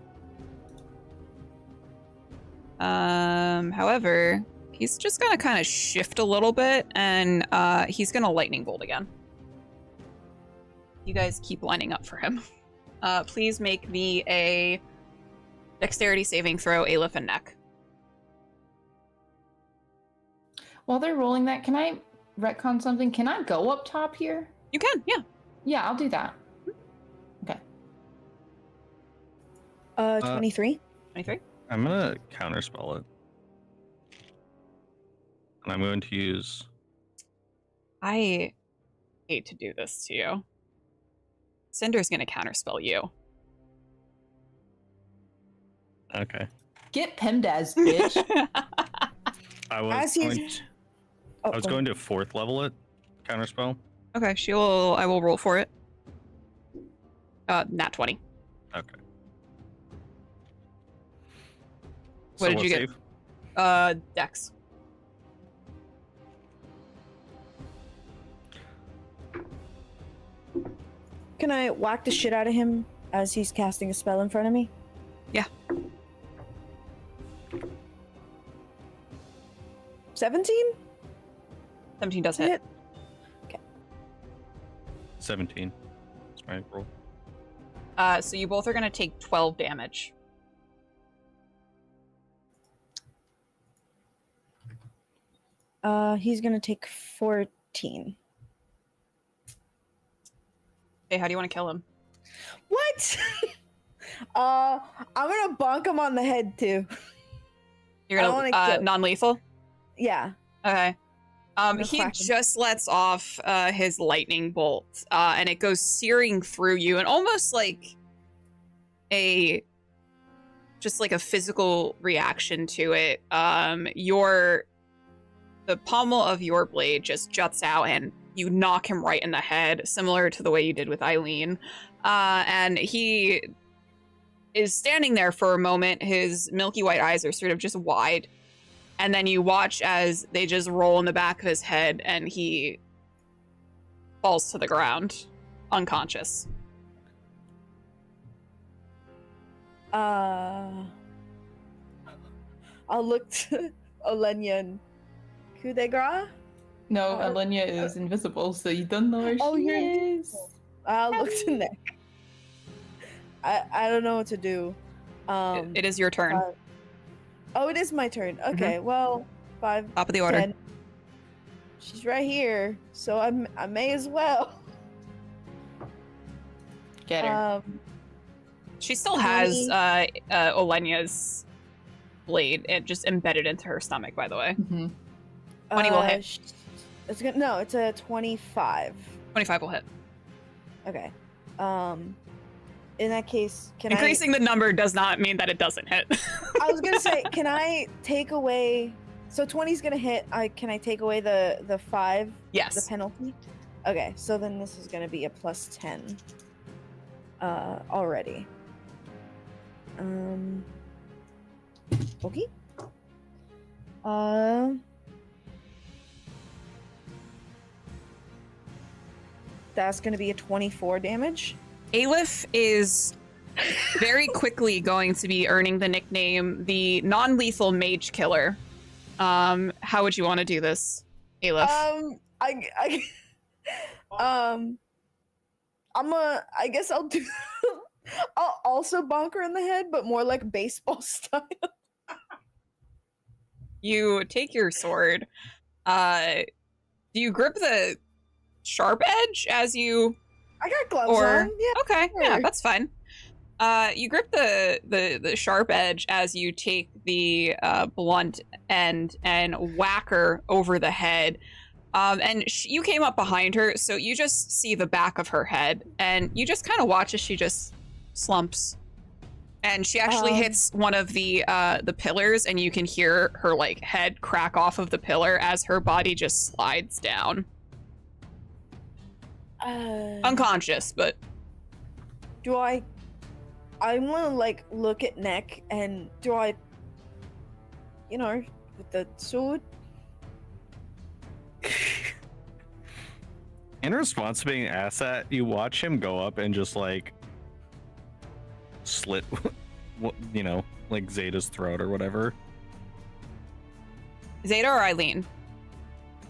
However, he's just gonna kind of shift a little bit, and he's gonna lightning bolt again. You guys keep lining up for him. Please make me a dexterity saving throw, Aleph and Neck. While they're rolling that, can I retcon something? Can I go up top here? You can, yeah. Yeah, I'll do that. Okay. 23. 23. I'm gonna counterspell it. And I'm going to use I hate to do this to you. Cinder's gonna counterspell you. okay. Get Pemdaz, bitch. I was As going he's- to, Oh, I was going to 4th level it. Counterspell. Okay, I will roll for it. Nat 20. Okay. What did you get? Save? Dex. Can I whack the shit out of him as he's casting a spell in front of me? Yeah. 17? 17 does hit. 17. That's my roll. So you both are gonna take 12 damage. He's gonna take 14. Okay, how do you want to kill him? What? I'm gonna bonk him on the head too. You're I gonna wanna kill- non-lethal? Yeah. Okay. gonna He whack him. just lets off his lightning bolt, and it goes searing through you, and almost like just like a physical reaction to it. The pommel of your blade just juts out, and you knock him right in the head, similar to the way you did with Eileen. And he is standing there for a moment. His milky white eyes are sort of just wide. And then you watch as they just roll in the back of his head and he falls to the ground, unconscious. I'll look to Olenya and coup de grace. No, Alenia is invisible, so you don't know where Oh, she you're is. I'll look to Nick. I don't know what to do. It is your turn. Oh, it is my turn. Okay, well, 5, Top of the order. 10. She's right here, so I may as well. Get her. She still has Olenya's blade just embedded into her stomach, by the way. Mhm. 20 will hit. It's a 25. 25 will hit. Okay. In that case, Increasing the number does not mean that it doesn't hit. I was gonna say, can I take away? So 20's gonna hit. Can I take away the 5? Yes. The penalty. Okay, so then this is gonna be a plus 10. Already. Okay. That's gonna be a 24 damage. Aleph is very quickly going to be earning the nickname the non-lethal mage killer. How would you want to do this, Aleph? I guess I'll do. I'll also bonk her in the head, but more like baseball style. You take your sword. Do you grip the sharp edge as you? I got gloves Or- on. Yeah. Okay, yeah, sure. that's fine. You grip the sharp edge as you take the blunt end and whack her over the head. And you came up behind her, so you just see the back of her head, and you just kind of watch as she just slumps. And she actually hits one of the pillars, and you can hear her like head crack off of the pillar as her body just slides down, unconscious. But Do I? I'm gonna like look at Neck, and do I? With the sword. In response to being asked that, you watch him go up and just like slit, like Zeta's throat or whatever. Zeta or Eileen?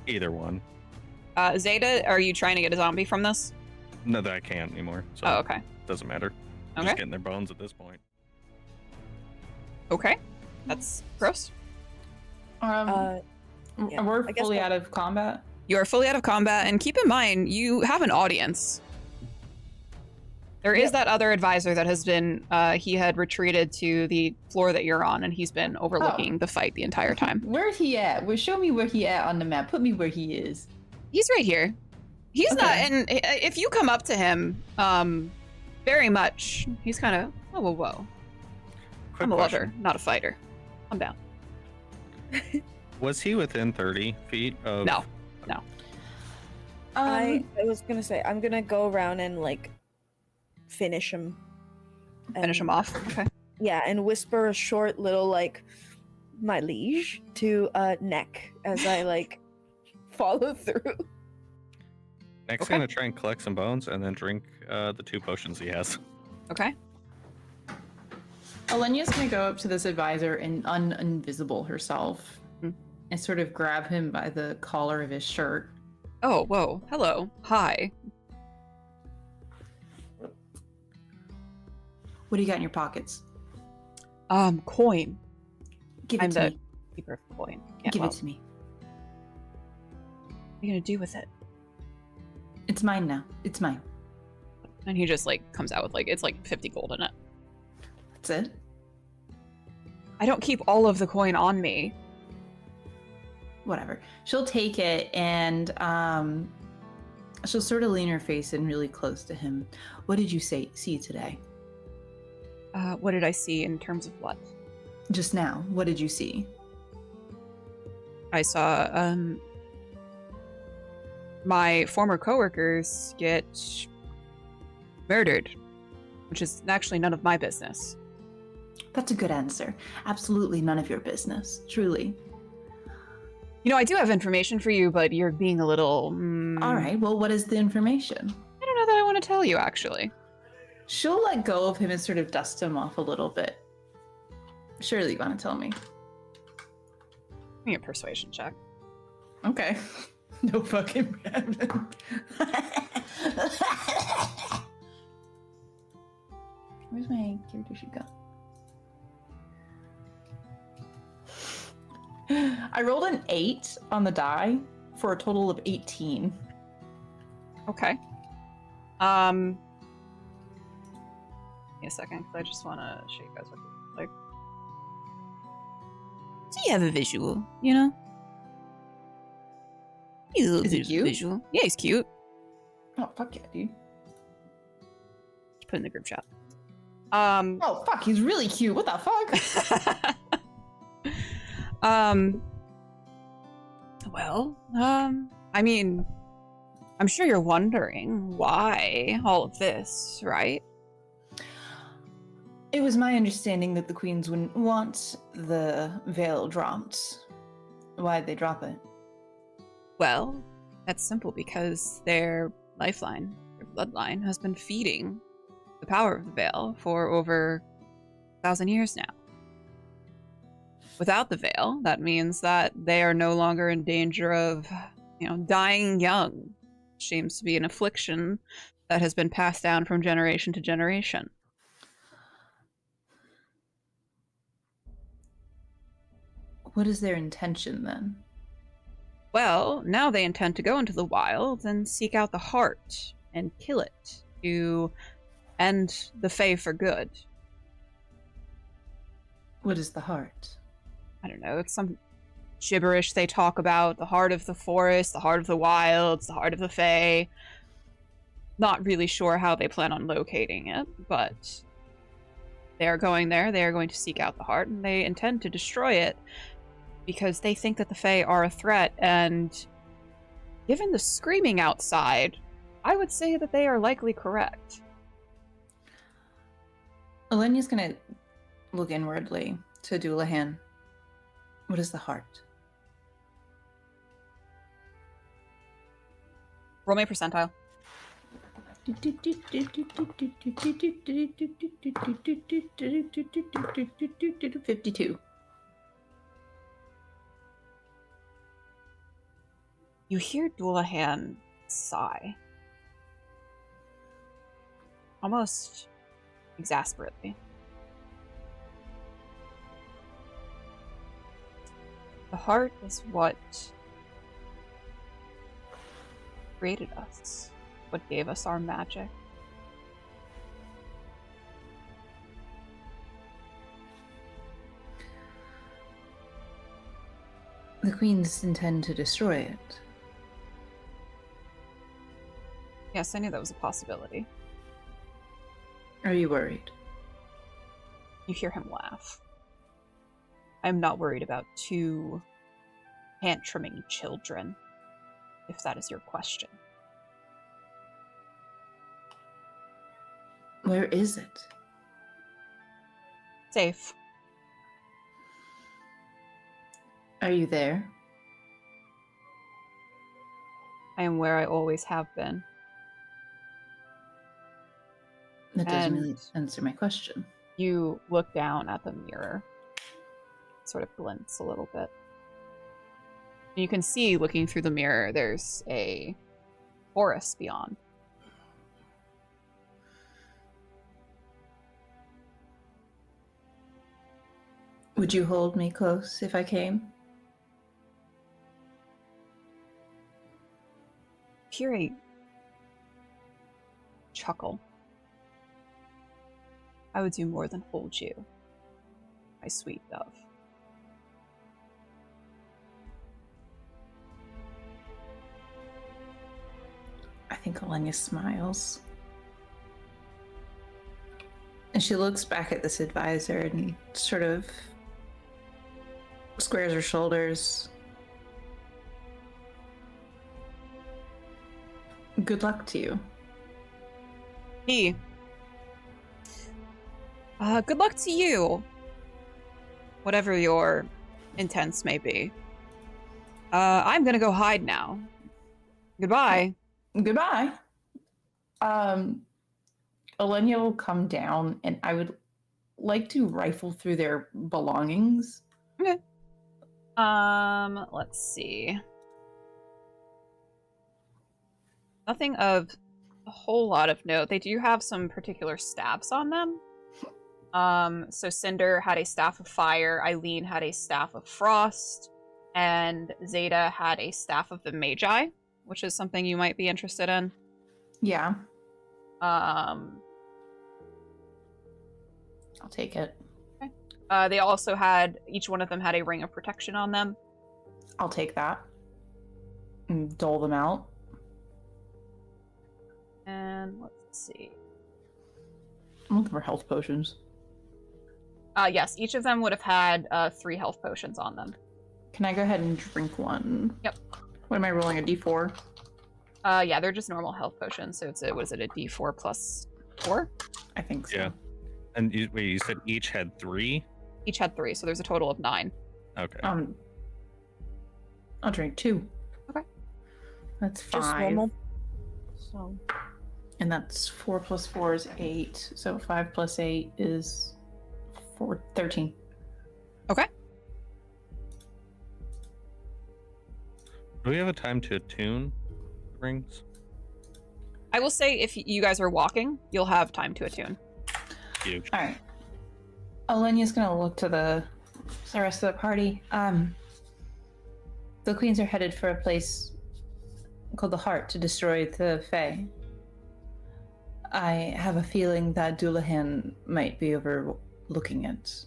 Either one. Zeta, are you trying to get a zombie from this? No, that I can't anymore. So Oh, okay. doesn't matter. Okay. Just getting their bones at this point. Okay. That's gross. Yeah, We're I guess fully I'll- out of combat. You are fully out of combat, and keep in mind, you have an audience. There is Yep. that other advisor that has been, he had retreated to the floor that you're on, and he's been overlooking the fight the entire time. Where's he at? Well, show me where he at on the map. Put me where he is. He's right here. He's not, Okay. and if you come up to him, very much, he's kind of, whoa, whoa, whoa. Quick I'm a question. lover, not a fighter. I'm down. Was he within 30 feet of? No. I was gonna say I'm gonna go around and like finish him. Finish him off. Okay. Yeah, and whisper a short little like my liege to Neck as I like follow through. Next, Okay. gonna try and collect some bones and then drink the 2 potions he has. Okay. Alenia's gonna go up to this advisor and uninvisible herself Hmm. and sort of grab him by the collar of his shirt. Oh, whoa. Hello. Hi. What do you got in your pockets? Coin. Give it I'm to the me. keeper of the coin. Yeah, Give well, it to me. What are you gonna do with it? It's mine now. It's mine. And he just like comes out with like, it's like 50 gold in it. That's it. I don't keep all of the coin on me. Whatever. She'll take it and she'll sort of lean her face in really close to him. What did you see today? What did I see in terms of what? Just now. What did you see? I saw my former coworkers get murdered, which is actually none of my business. That's a good answer. Absolutely none of your business. Truly. You know, I do have information for you, but you're being a little. All right. Well, what is the information? I don't know that I want to tell you, actually. She'll let go of him and sort of dust him off a little bit. Surely you want to tell me. Give me a persuasion check. Okay. No fucking problem. Where's my character sheet go? I rolled an 8 on the die for a total of 18. Okay. Give me a second, because I just want to show you guys what this looks like. So you have a visual, you know? He's a little Is he bit of a cute? visual. Yeah, he's cute. Oh, fuck yeah, dude. Just put it in the group chat. Oh, fuck, he's really cute. What the fuck? I mean, I'm sure you're wondering why all of this, right? It was my understanding that the queens wouldn't want the veil dropped. Why'd they drop it? Well, that's simple because their lifeline, their bloodline, has been feeding the power of the veil for over 1,000 years now. Without the veil, that means that they are no longer in danger of, dying young. Seems to be an affliction that has been passed down from generation to generation. What is their intention then? Well, now they intend to go into the wilds and seek out the heart and kill it to end the Fae for good. What is the heart? I don't know, it's some gibberish they talk about. The heart of the forest, the heart of the wilds, the heart of the Fae. Not really sure how they plan on locating it, but they are going there. They are going to seek out the heart, and they intend to destroy it because they think that the Fae are a threat, and given the screaming outside, I would say that they are likely correct. Elenia's gonna look inwardly to Doulahan. What is the heart? Roll me a percentile. 52. You hear Doulahan sigh. Almost exasperately. The heart is what created us, what gave us our magic. The queens intend to destroy it. Yes, I knew that was a possibility. Are you worried? You hear him laugh. I'm not worried about two tantruming children, if that is your question. Where is it? Safe. Are you there? I am where I always have been. That doesn't And- really answer my question. You look down at the mirror, sort of glints a little bit. And you can see, looking through the mirror, there's a forest beyond. Would you hold me close if I came? Hear a chuckle. I would do more than hold you, my sweet dove. I think Alenia smiles. And she looks back at this advisor and sort of squares her shoulders. Good luck to you. Good luck to you. Whatever your intents may be. I'm gonna go hide now. Goodbye. Goodbye. Alenia will come down and I would like to rifle through their belongings. Okay. Let's see. Nothing of a whole lot of note. They do have some particular staffs on them. So Cinder had a staff of fire, Eileen had a staff of frost, and Zeta had a staff of the Magi, which is something you might be interested in. Yeah, I'll take it. They also had, each one of them had a ring of protection on them. I'll take that. And dole them out. And let's see. I'm looking for health potions. Yes, each of them would have had 3 health potions on them. Can I go ahead and drink one? Yep. What am I rolling, a d4? Yeah, they're just normal health potions, so it's a, what is it, a d4 plus 4? I think so. Yeah. And you said each had 3? Each had 3, so there's a total of 9. Okay. I'll drink 2. Okay. That's 5. Just normal. So And that's 4 plus 4 is 8. So 5 plus 8 is 13. Okay. Do we have a time to attune the rings? I will say if you guys are walking, you'll have time to attune. Huge. All right. Alenia's gonna look to the rest of the party. The queens are headed for a place called the Heart to destroy the Fae. I have a feeling that Doulahan might be overlooking it.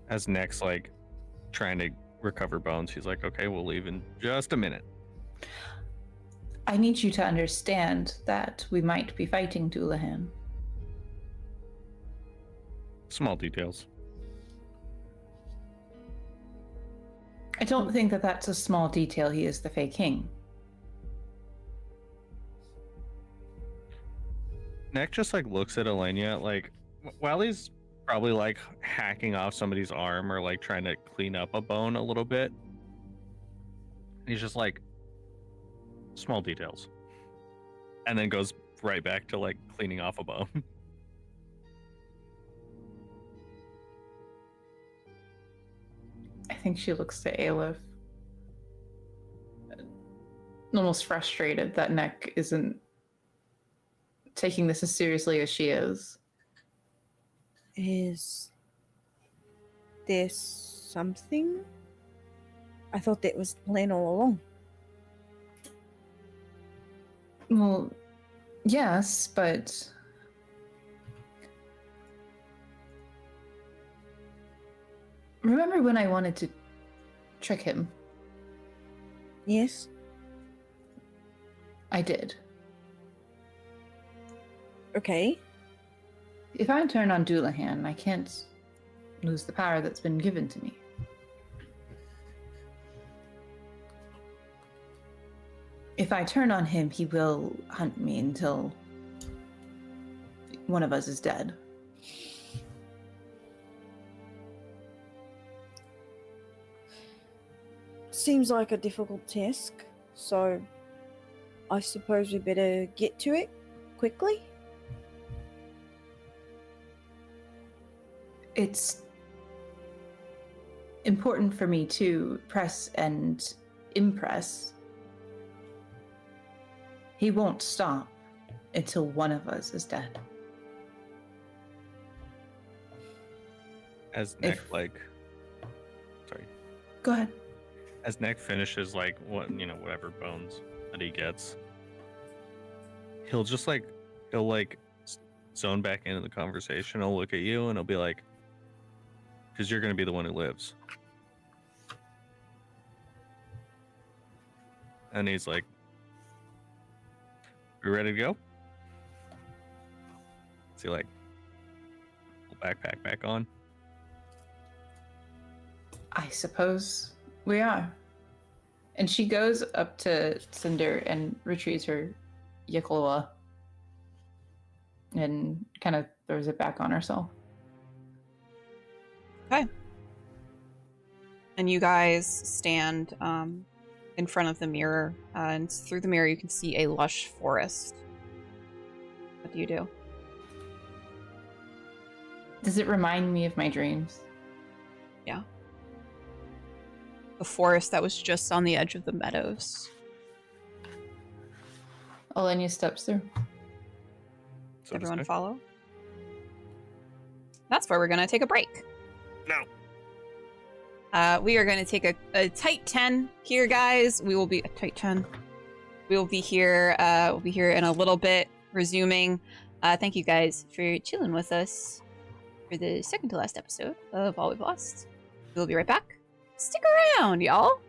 As Next, like, trying to recover bones, he's like, okay, we'll leave in just a minute. I need you to understand that we might be fighting Doulahan. Small details. I don't think that that's a small detail. He is the Fae King. Neck just like looks at Elenia, like while he's probably like hacking off somebody's arm or like trying to clean up a bone a little bit. He's just like small details. And then goes right back to like cleaning off a bone. I think she looks to Aleph. almost frustrated that Neck isn't taking this as seriously as she is. Is this something? I thought that was the plan all along. Well, yes, but remember when I wanted to trick him? Yes? I did. Okay. If I turn on Doulahan, I can't lose the power that's been given to me. If I turn on him, he will hunt me until one of us is dead. Seems like a difficult task, so I suppose we better get to it quickly. It's important for me to press and impress. He won't stop until one of us is dead. As Nick If- sorry. Go ahead. As Nick finishes whatever bones that he gets, he'll zone back into the conversation. He'll look at you and he'll be like, because you're gonna be the one who lives. And he's like, "We ready to go?" Is he like, pull backpack back on? I suppose we are. And she goes up to Cinder and retrieves her Yikoloa and kind of throws it back on herself. Okay. And you guys stand in front of the mirror, and through the mirror you can see a lush forest. What do you do? Does it remind me of my dreams? Yeah. The forest that was just on the edge of the meadows. Elenia steps through. So to Everyone say. follow? That's where we're going to take a break. No. We are going to take a tight 10 here, guys. We will be a tight 10. We will be here. We'll be here in a little bit, resuming. Thank you guys for chilling with us for the second to last episode of All We've Lost. We'll be right back. Stick around, y'all.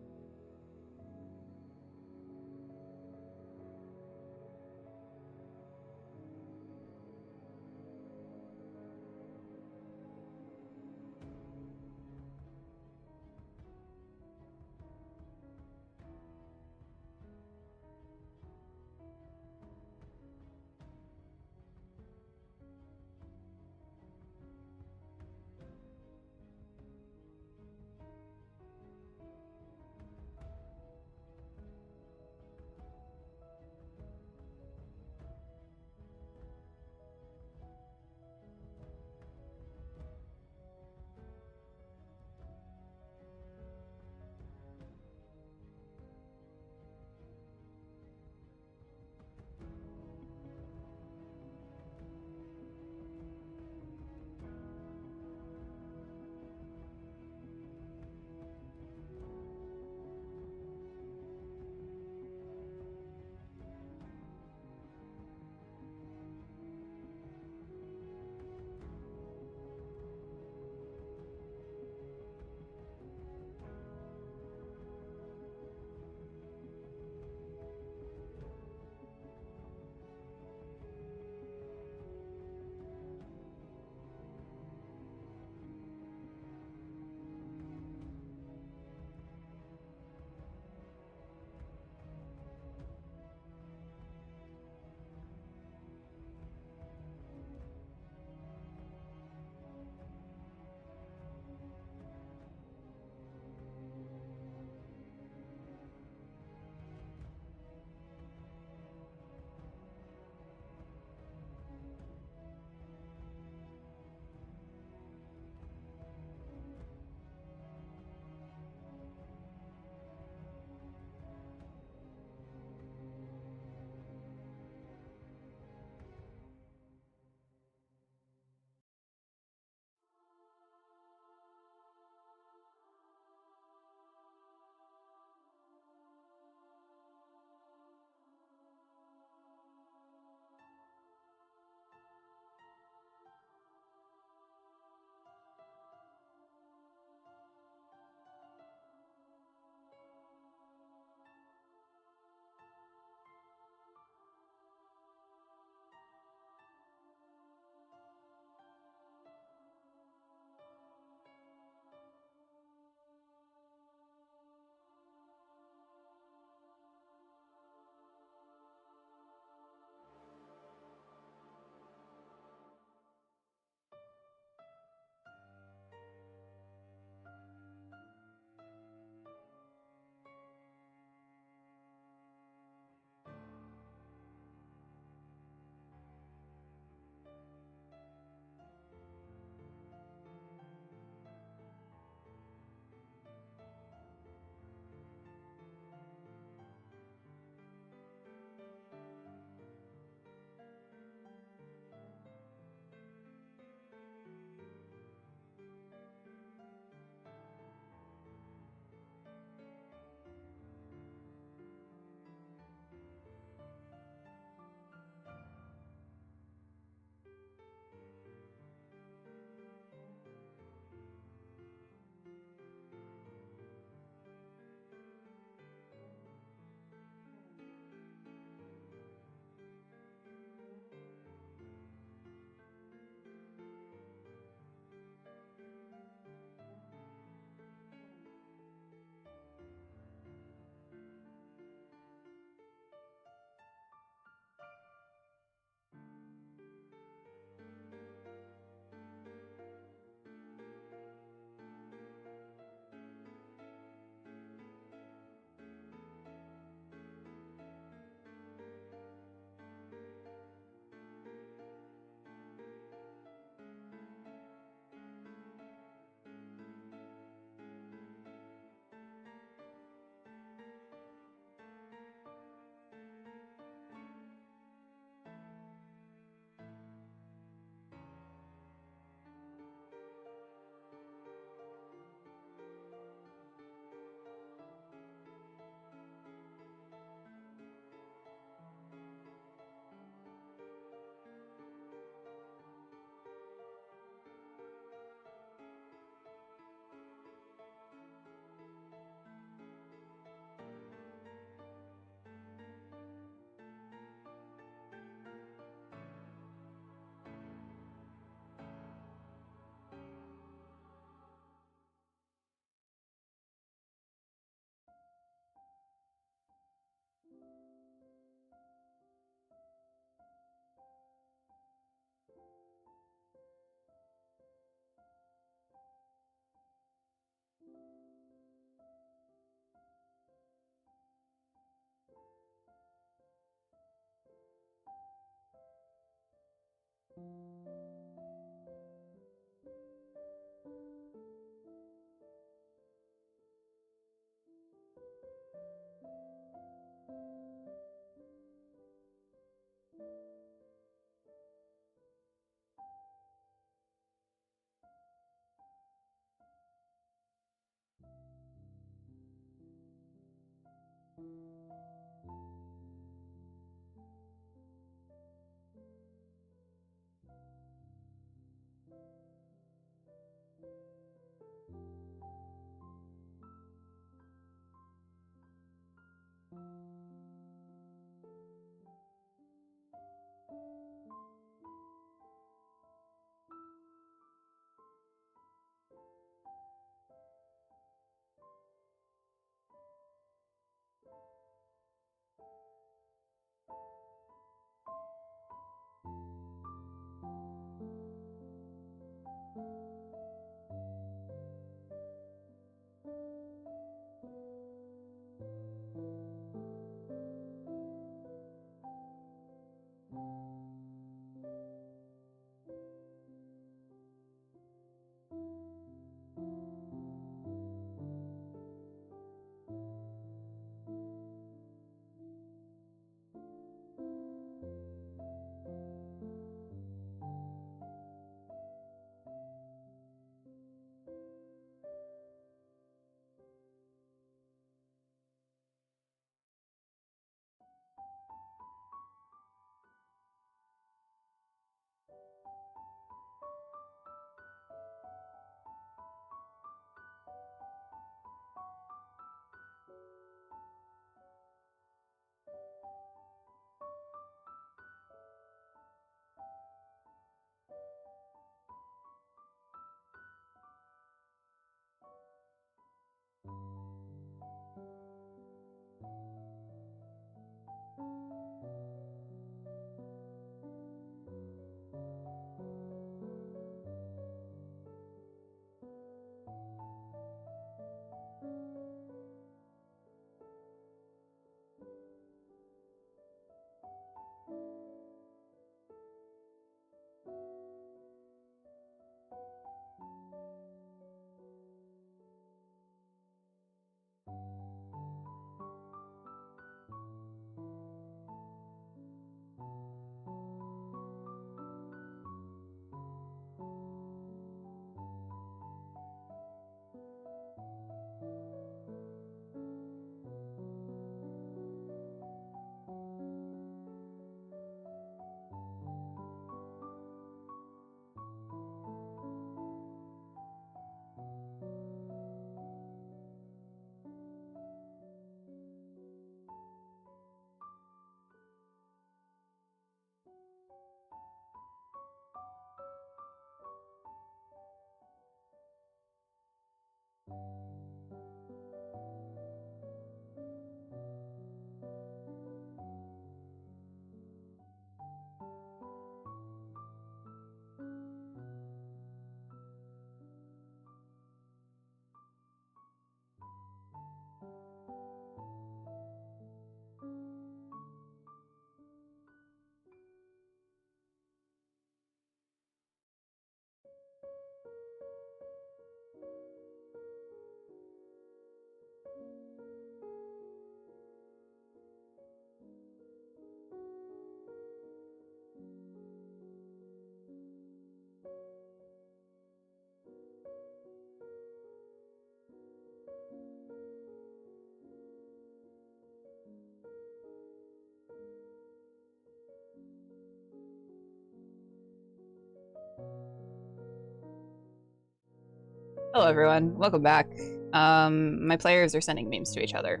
Hello, everyone. Welcome back. My players are sending memes to each other.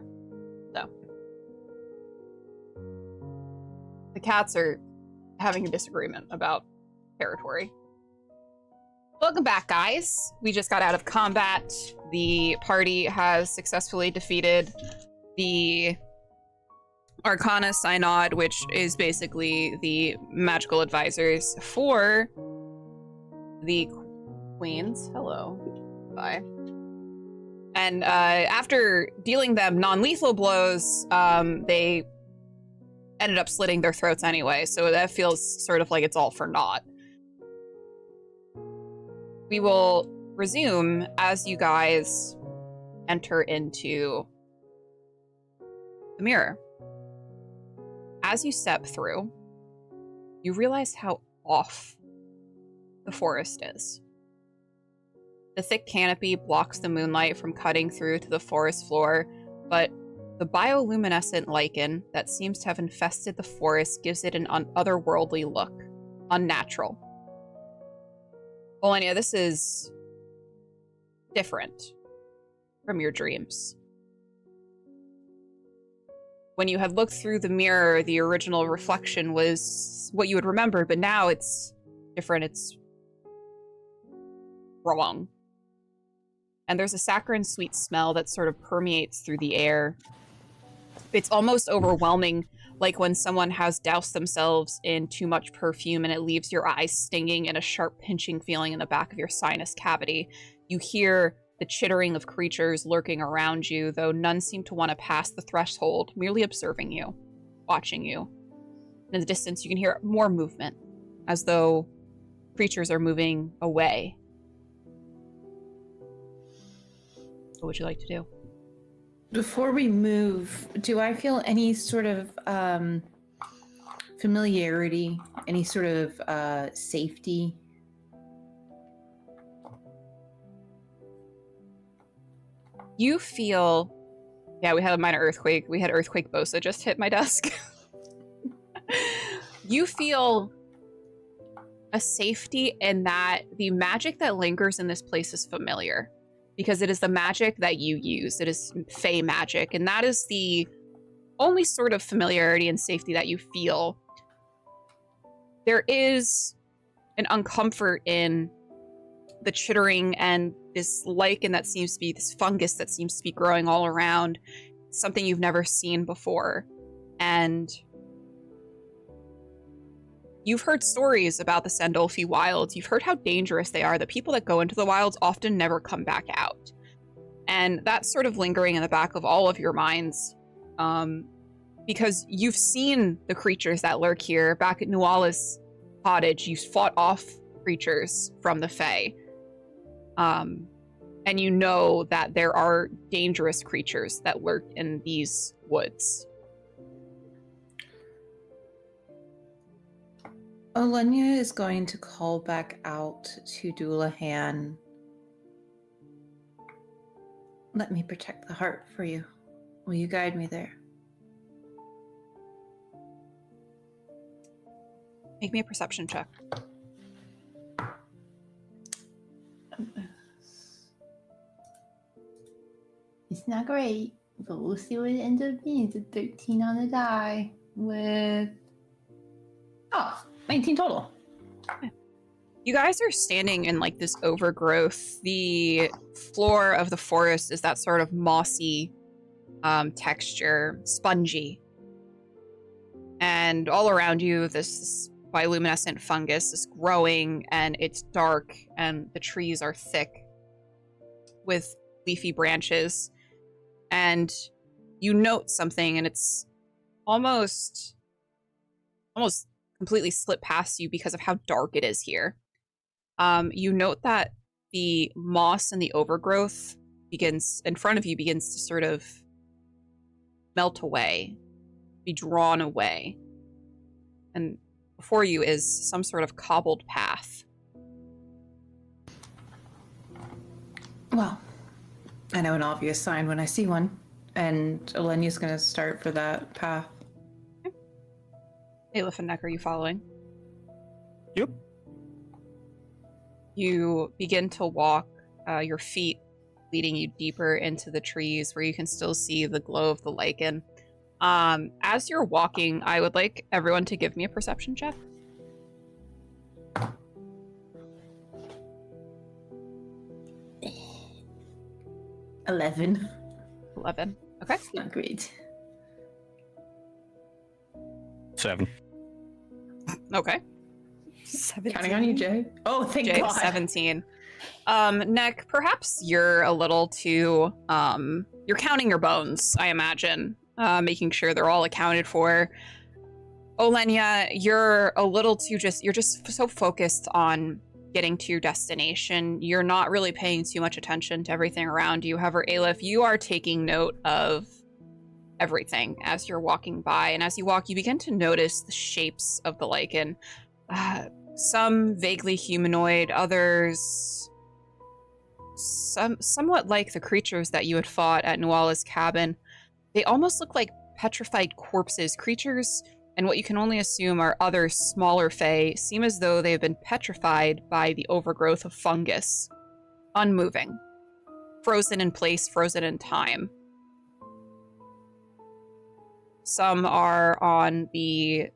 So. The cats are having a disagreement about territory. Welcome back, guys. We just got out of combat. The party has successfully defeated the Arcana Synod, which is basically the magical advisors for the queens. Hello. Bye. And after dealing them non-lethal blows, they ended up slitting their throats anyway, so that feels sort of like it's all for naught. we will resume as you guys enter into the mirror. As you step through, you realize how off the forest is. The thick canopy blocks the moonlight from cutting through to the forest floor, but the bioluminescent lichen that seems to have infested the forest gives it an otherworldly look, unnatural. Olenia, this is different from your dreams. When you had looked through the mirror, the original reflection was what you would remember, but now it's different. It's wrong. And there's a saccharine sweet smell that sort of permeates through the air. It's almost overwhelming, like when someone has doused themselves in too much perfume and it leaves your eyes stinging and a sharp pinching feeling in the back of your sinus cavity. You hear the chittering of creatures lurking around you, though none seem to want to pass the threshold, merely observing you, watching you. In the distance, you can hear more movement, as though creatures are moving away. What would you like to do? Before we move, do I feel any sort of familiarity, any sort of safety? You feel... Yeah, we had a minor earthquake. We had earthquake Bosa just hit my desk. You feel a safety in that the magic that lingers in this place is familiar. Because it is the magic that you use. It is Fey magic. And that is the only sort of familiarity and safety that you feel. There is an uncomfort in the chittering and this lichen that seems to be, this fungus that seems to be growing all around. Something you've never seen before. And you've heard stories about the Sandolfi wilds. You've heard how dangerous they are. The people that go into the wilds often never come back out. And that's sort of lingering in the back of all of your minds. Because you've seen the creatures that lurk here. Back at Nuala's cottage, you fought off creatures from the Fae. And you know that there are dangerous creatures that lurk in these woods. Olenia is going to call back out to Doulahan. Let me protect the heart for you. Will you guide me there? Make me a perception check. It's not great, but we'll see what it ends up being. It's a 13 on the die with... 19 total. You guys are standing in like this overgrowth. The floor of the forest is that sort of mossy texture, spongy. And all around you, this bioluminescent fungus is growing, and it's dark, and the trees are thick with leafy branches. And you note something, and it's almost completely slipped past you because of how dark it is here. You note that the moss and the overgrowth begins to sort of melt away, be drawn away. And before you is some sort of cobbled path. Well, I know an obvious sign when I see one, and Olenia's going to start for that path. Aleph and Neck, are you following? Yep. You begin to walk, your feet leading you deeper into the trees where you can still see the glow of the lichen. As you're walking, I would like everyone to give me a perception check. 11. 11. Okay. Not great. 7. Okay. 17. Counting on you, Jay. Oh, thank Jay, God. 17. Neck, perhaps you're a little too, you're counting your bones, I imagine, making sure they're all accounted for. Olenia, you're a little too you're just so focused on getting to your destination, you're not really paying too much attention to everything around you. However, Aleph, you are taking note of everything as you're walking by. And as you walk, you begin to notice the shapes of the lichen. Some vaguely humanoid, others somewhat like the creatures that you had fought at Nuala's cabin. They almost look like petrified corpses. Creatures, and what you can only assume are other smaller fae, seem as though they have been petrified by the overgrowth of fungus. Unmoving. Frozen in place, frozen in time. Some are on the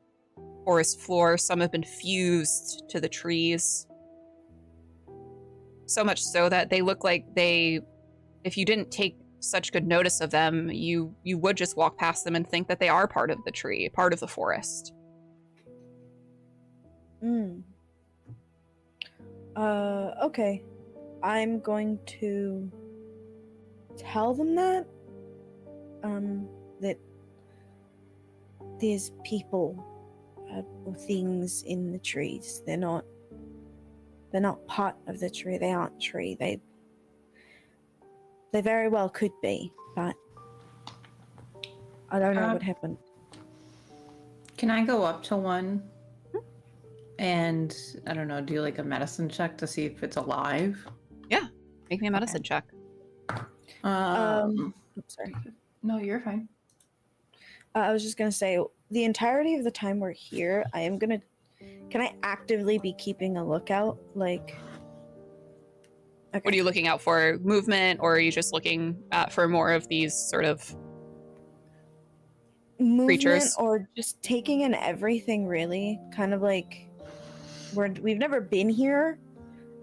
forest floor, some have been fused to the trees. So much so that they look like if you didn't take such good notice of them, you would just walk past them and think that they are part of the tree, part of the forest. Okay. I'm going to tell them that there's people or things in the trees. They're not part of the tree. They aren't tree. They very well could be, but I don't know what happened. Can I go up to one and, I don't know, do like a medicine check to see if it's alive? Yeah, make me a medicine check. I'm sorry. No, you're fine. I was just gonna say, the entirety of the time we're here, can I actively be keeping a lookout? Like, okay. What are you looking out for? Movement, or are you just looking for more of these sort of movement, creatures? or just taking in everything, really? Kind of like, we've never been here,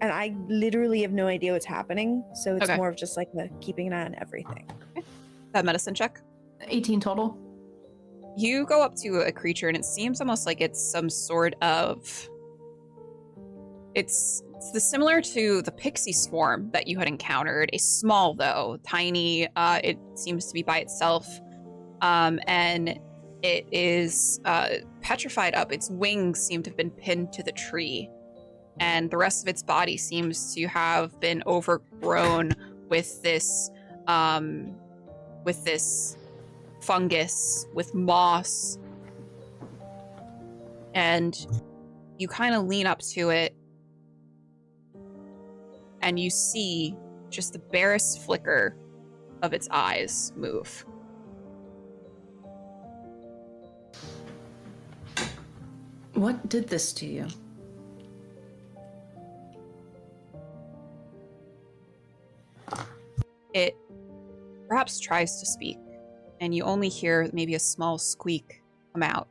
and I literally have no idea what's happening, so it's more of just like keeping an eye on everything. Okay. That medicine check? 18 total. You go up to a creature and it seems almost like it's some sort of... It's similar to the pixie swarm that you had encountered. A small, though, tiny. It seems to be by itself. And it is petrified up. Its wings seem to have been pinned to the tree. And the rest of its body seems to have been overgrown with this fungus, with moss. And you kind of lean up to it and you see just the barest flicker of its eyes move. What did this to you? It perhaps tries to speak, and you only hear maybe a small squeak come out.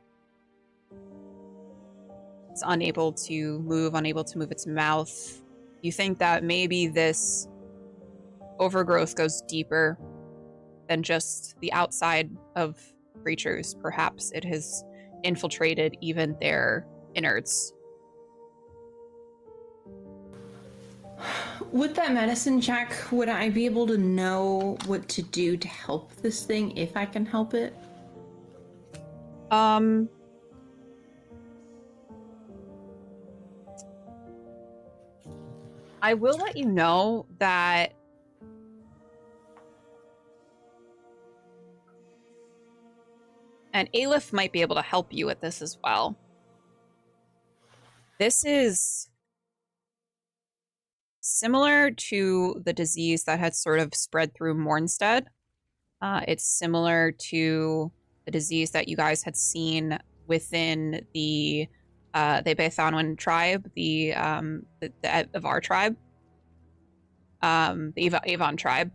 It's unable to move its mouth. You think that maybe this overgrowth goes deeper than just the outside of creatures. Perhaps it has infiltrated even their innards. With that medicine check, would I be able to know what to do to help this thing, if I can help it? I will let you know that and Aleph might be able to help you with this as well. This is similar to the disease that had sort of spread through Mornstead. It's similar to the disease that you guys had seen within the Bethonwan tribe, the Avar tribe, the Avon tribe,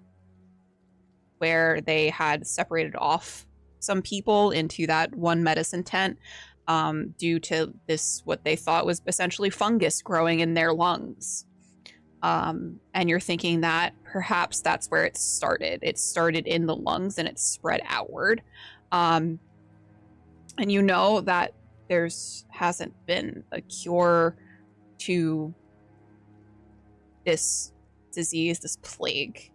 where they had separated off some people into that one medicine tent due to this, what they thought was essentially fungus growing in their lungs. And you're thinking that perhaps that's where it started. It started in the lungs and it spread outward. And you know that hasn't been a cure to this disease, this plague.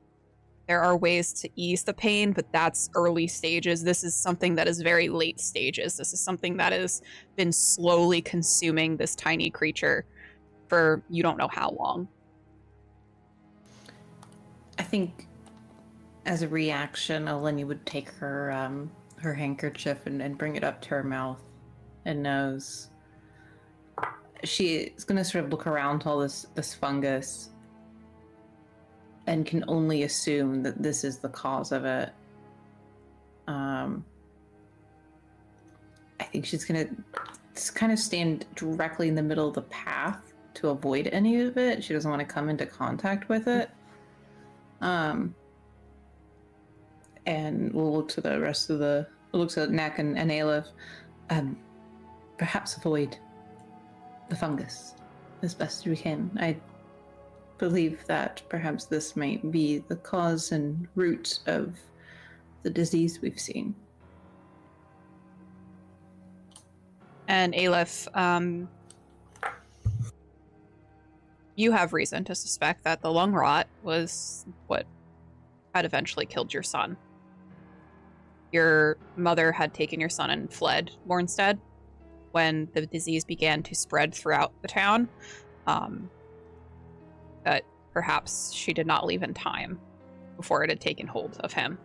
There are ways to ease the pain, but that's early stages. This is something that is very late stages. This is something that has been slowly consuming this tiny creature. for you don't know how long. I think as a reaction, Eleni would take her her handkerchief and bring it up to her mouth and nose. She is going to sort of look around all this fungus and can only assume that this is the cause of it. I think she's going to kind of stand directly in the middle of the path to avoid any of it. She doesn't want to come into contact with it. And we'll look to the rest of the... We'll look to Neck and Aleph. Perhaps avoid the fungus as best we can. I believe that perhaps this might be the cause and root of the disease we've seen. And Aleph, you have reason to suspect that the lung rot was what had eventually killed your son. Your mother had taken your son and fled Mornstead when the disease began to spread throughout the town. But perhaps she did not leave in time before it had taken hold of him.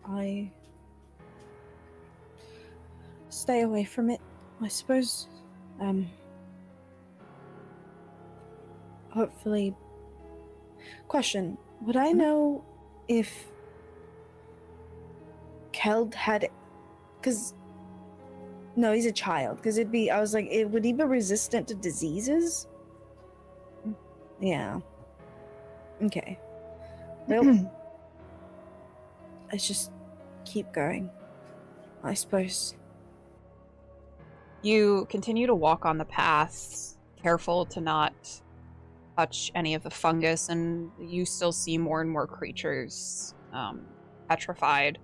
I stay away from it, I suppose. Hopefully. Question: would I know if Keld had it? Because no, he's a child. Because it'd be. I was like, would he be resistant to diseases? Yeah. Okay. Well, let's just keep going, I suppose. You continue to walk on the paths, careful to not touch any of the fungus, and you still see more and more creatures petrified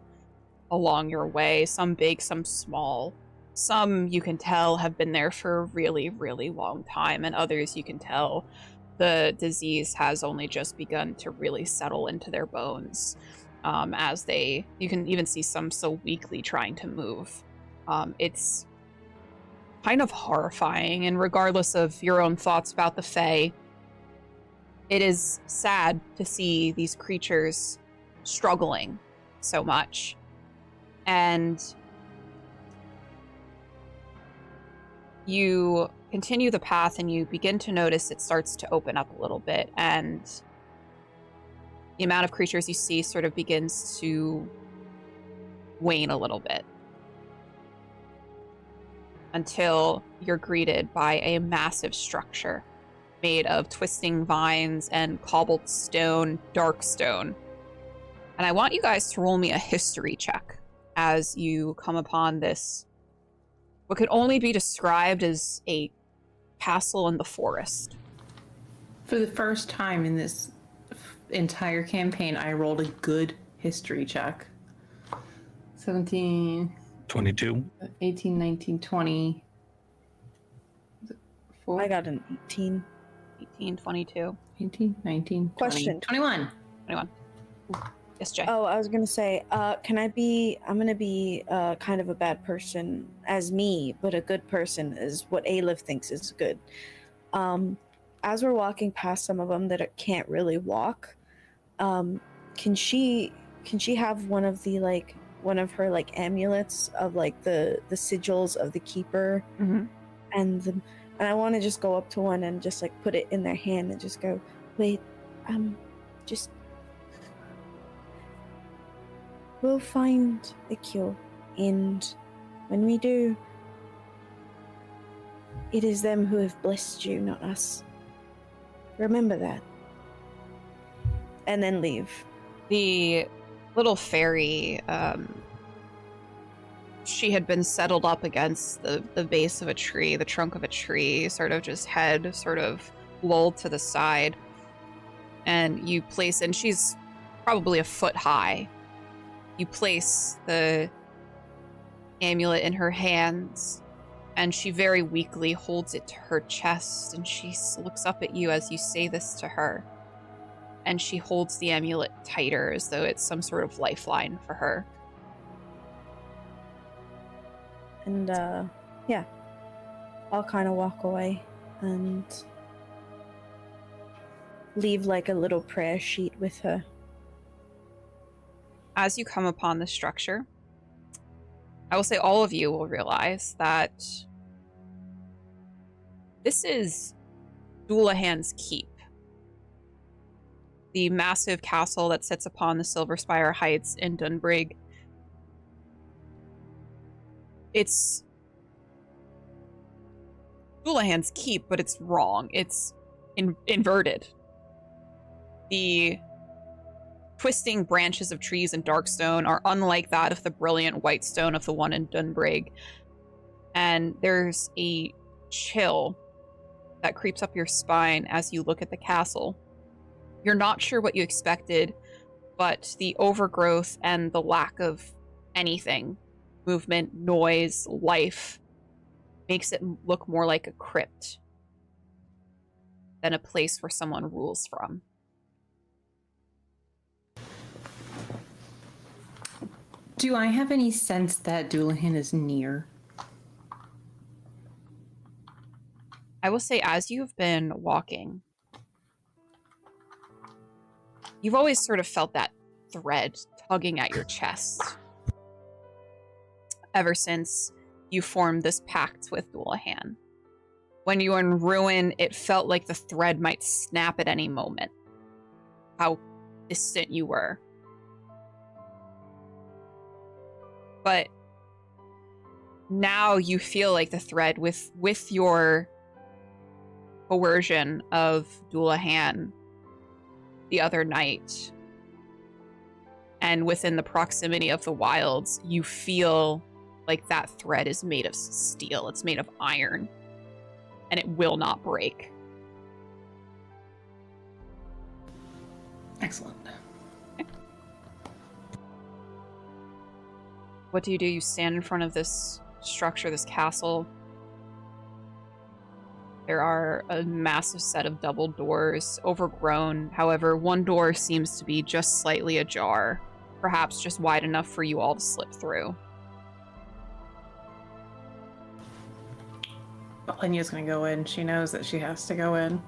along your way. Some big, some small. Some you can tell have been there for a really, really long time, and others you can tell the disease has only just begun to really settle into their bones. You can even see some so weakly trying to move. It's kind of horrifying, and regardless of your own thoughts about the Fae, it is sad to see these creatures struggling so much. And you continue the path and you begin to notice it starts to open up a little bit, and the amount of creatures you see sort of begins to wane a little bit, until you're greeted by a massive structure made of twisting vines and cobbled stone, dark stone. And I want you guys to roll me a history check as you come upon this, what could only be described as a castle in the forest. For the first time in this entire campaign, I rolled a good history check. 17... 22. 18, 19, 20. I got an 18. 18, 22. 18, 19, 20. Question. 21. 21. Yes, Jay. Oh, I was gonna say, I'm gonna be kind of a bad person as me, but a good person is what Aleph thinks is good. As we're walking past some of them that can't really walk, can she have one of her amulets of the sigils of the keeper? Mm-hmm. And I want to just go up to one and just put it in their hand and just go, wait, just we'll find the cure, and when we do, it is them who have blessed you, not us. Remember that. And then leave. The little fairy, she had been settled up against the base of a tree, the trunk of a tree, sort of just head sort of lulled to the side. And you place, and she's probably a foot high. You place the amulet in her hands, and she very weakly holds it to her chest, and she looks up at you as you say this to her. And she holds the amulet tighter as though it's some sort of lifeline for her. And, yeah. I'll kind of walk away and leave like a little prayer sheet with her. As you come upon the structure, I will say all of you will realize that this is Doulahan's Keep, the massive castle that sits upon the Silver Spire Heights in Dunbrig. It's Doulahan's Keep, but it's wrong. It's inverted. The twisting branches of trees and dark stone are unlike that of the brilliant white stone of the one in Dunbrig. And there's a chill that creeps up your spine as you look at the castle. You're not sure what you expected, but the overgrowth and the lack of anything, movement, noise, life, makes it look more like a crypt than a place where someone rules from. Do I have any sense that Doulahan is near? I will say, as you've been walking, you've always sort of felt that thread tugging at your chest. Ever since you formed this pact with Doulahan. When you were in ruin, it felt like the thread might snap at any moment. How distant you were. But now you feel like the thread with your coercion of Doulahan the other night, and within the proximity of the wilds, you feel like that thread is made of steel. It's made of iron, and it will not break. Excellent. What do? You stand in front of this structure, this castle. There are a massive set of double doors, overgrown. However, one door seems to be just slightly ajar, perhaps just wide enough for you all to slip through. Lenya's gonna go in. She knows that she has to go in.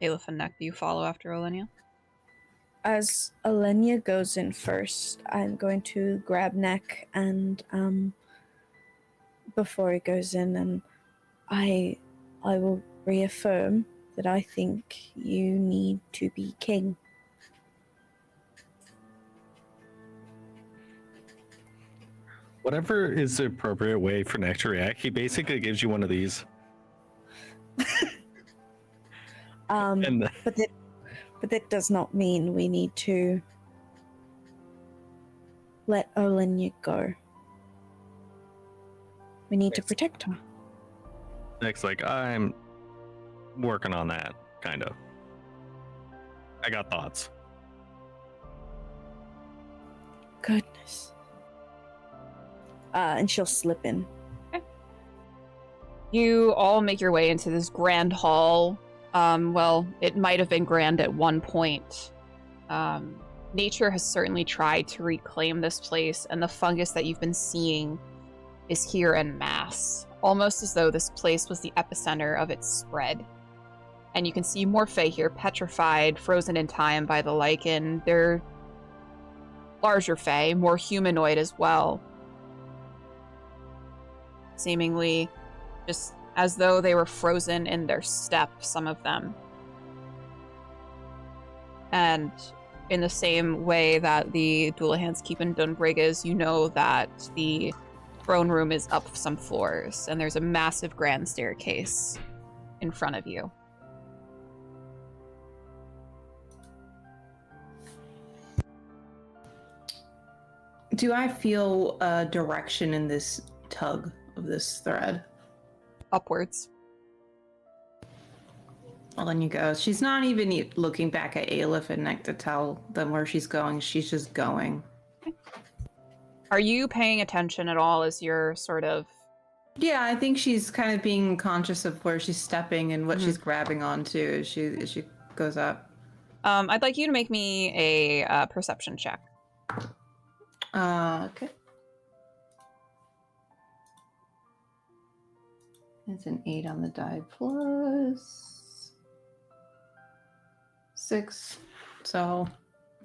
Aleph and Neck, do you follow after Olenia? As Alenia goes in first, I'm going to grab Neck and before he goes in, and I will reaffirm that I think you need to be king. Whatever is the appropriate way for Neck to react, he basically gives you one of these. And But that does not mean we need to let Olenia go. We need to protect her. Neck's like, I'm working on that, kind of. I got thoughts. Goodness. And she'll slip in. Okay. You all make your way into this grand hall. Well, it might have been grand at one point. Nature has certainly tried to reclaim this place, and the fungus that you've been seeing is here en masse, almost as though this place was the epicenter of its spread. And you can see more fae here, petrified, frozen in time by the lichen. They're larger fae, more humanoid as well. Seemingly just as though they were frozen in their step, some of them. And in the same way that the Doulahan's Keep in Dunbrig is, you know that the throne room is up some floors, and there's a massive grand staircase in front of you. Do I feel a direction in this tug of this thread? Upwards. Well, then you go. She's not even looking back at Aleph and Neck to tell them where she's going. She's just going. Are you paying attention at all as you're sort of... Yeah, I think she's kind of being conscious of where she's stepping and what she's grabbing onto as she goes up. I'd like you to make me a perception check. Okay. It's an 8 on the die plus 6. So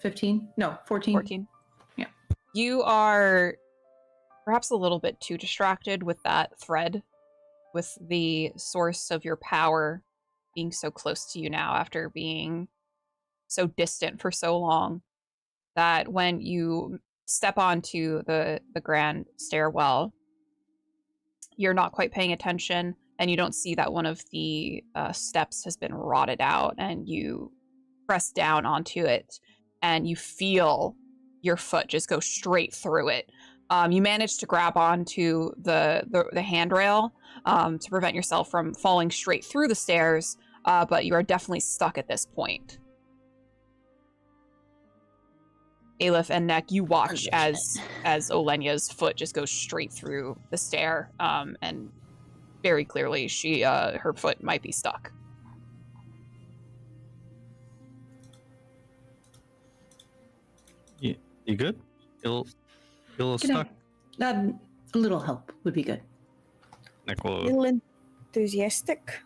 15? No, 14. 14. Yeah. You are perhaps a little bit too distracted with that thread, with the source of your power being so close to you now after being so distant for so long, that when you step onto the grand stairwell, you're not quite paying attention, and you don't see that one of the steps has been rotted out, and you press down onto it, and you feel your foot just go straight through it. You manage to grab onto the handrail to prevent yourself from falling straight through the stairs, but you are definitely stuck at this point. Aleph and Neck, you watch as Olenya's foot just goes straight through the stair, and very clearly her foot might be stuck. You good? You'll stuck. A little help would be good. Nick A little enthusiastic.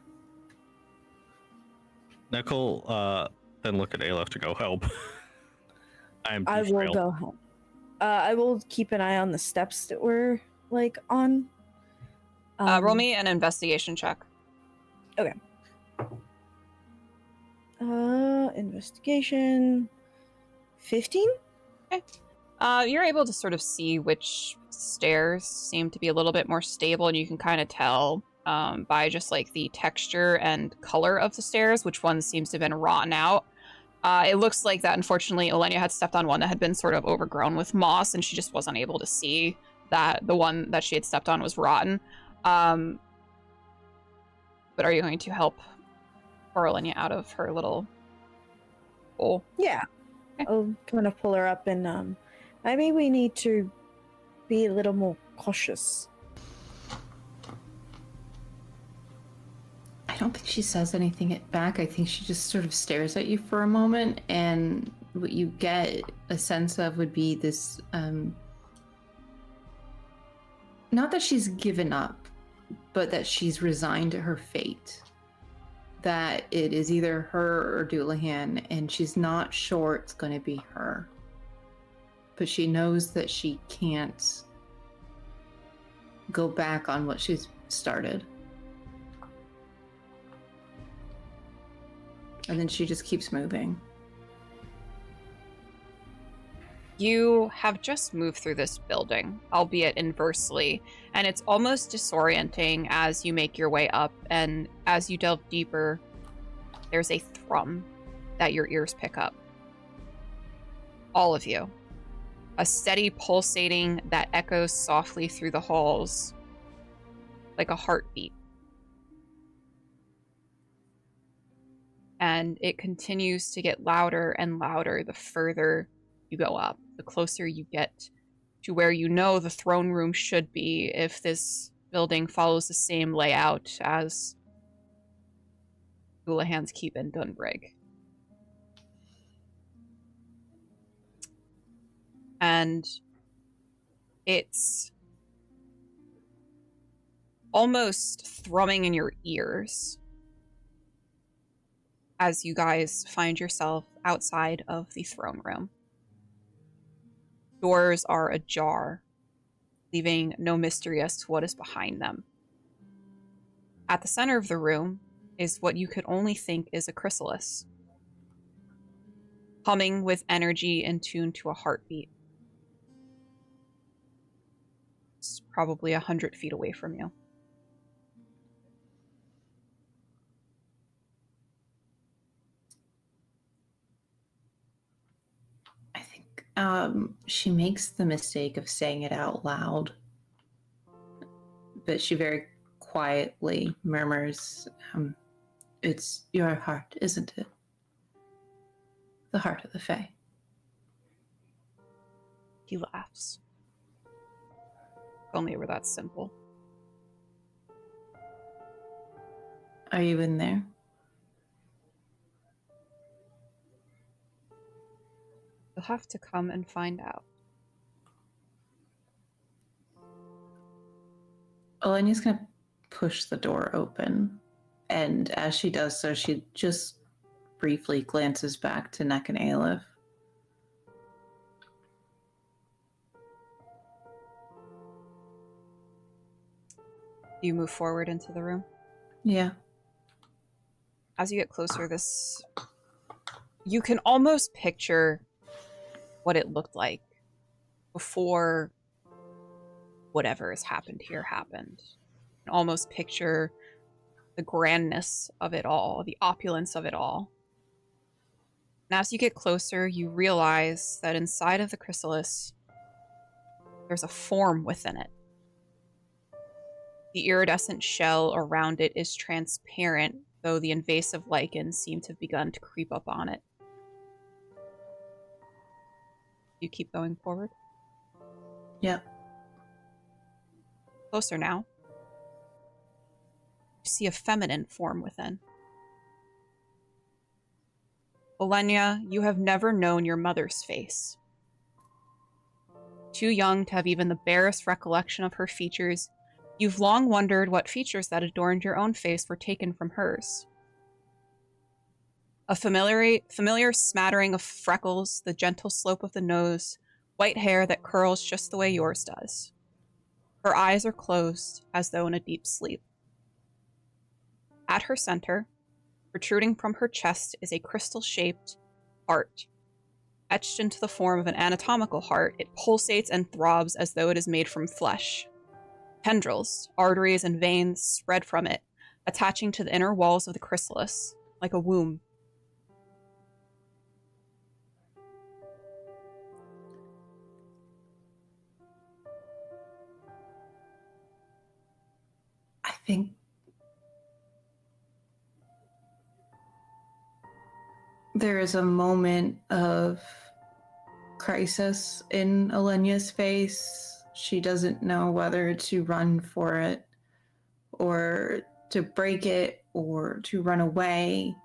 will then look at Aleph to go help. I will go help. I will keep an eye on the steps that we're like on. Roll me an investigation check. Okay. Investigation 15? Okay. You're able to sort of see which stairs seem to be a little bit more stable, and you can kind of tell by just like the texture and color of the stairs which one seems to have been rotten out. It looks like that, unfortunately, Olenya had stepped on one that had been sort of overgrown with moss, and she just wasn't able to see that the one that she had stepped on was rotten. But are you going to help Olenya out of her little hole? Yeah. Okay. I'll kind of pull her up, and maybe we need to be a little more cautious. I don't think she says anything back. I think she just sort of stares at you for a moment, and what you get a sense of would be this, not that she's given up, but that she's resigned to her fate. That it is either her or Doulahan, and she's not sure it's going to be her. But she knows that she can't go back on what she's started. And then she just keeps moving. You have just moved through this building, albeit inversely, and it's almost disorienting as you make your way up, and as you delve deeper, there's a thrum that your ears pick up. All of you. A steady pulsating that echoes softly through the halls, like a heartbeat. And it continues to get louder and louder the further you go up, the closer you get to where you know the throne room should be if this building follows the same layout as Doulahan's Keep in Dunbrig. And it's almost thrumming in your ears as you guys find yourself outside of the throne room. Doors are ajar, leaving no mystery as to what is behind them. At the center of the room is what you could only think is a chrysalis, humming with energy in tune to a heartbeat. It's probably 100 feet away from you. I think she makes the mistake of saying it out loud, but she very quietly murmurs, "It's your heart, isn't it? The heart of the Fae." He laughs. If only it were that simple. Are you in there? You'll have to come and find out. Olenya's gonna push the door open. And as she does so, she just briefly glances back to Neck and Aleph. You move forward into the room. Yeah. As you get closer, you can almost picture what it looked like before whatever has happened here happened. You can almost picture the grandness of it all, the opulence of it all. And as you get closer, you realize that inside of the chrysalis, there's a form within it. The iridescent shell around it is transparent, though the invasive lichens seem to have begun to creep up on it. You keep going forward? Yeah. Closer now. You see a feminine form within. Olenya, you have never known your mother's face. Too young to have even the barest recollection of her features, you've long wondered what features that adorned your own face were taken from hers. A familiar smattering of freckles, the gentle slope of the nose, white hair that curls just the way yours does. Her eyes are closed, as though in a deep sleep. At her center, protruding from her chest, is a crystal-shaped heart. Etched into the form of an anatomical heart, it pulsates and throbs as though it is made from flesh. Tendrils, arteries, and veins spread from it, attaching to the inner walls of the chrysalis, like a womb. I think there is a moment of crisis in Olenya's face. She doesn't know whether to run for it, or to break it, or to run away.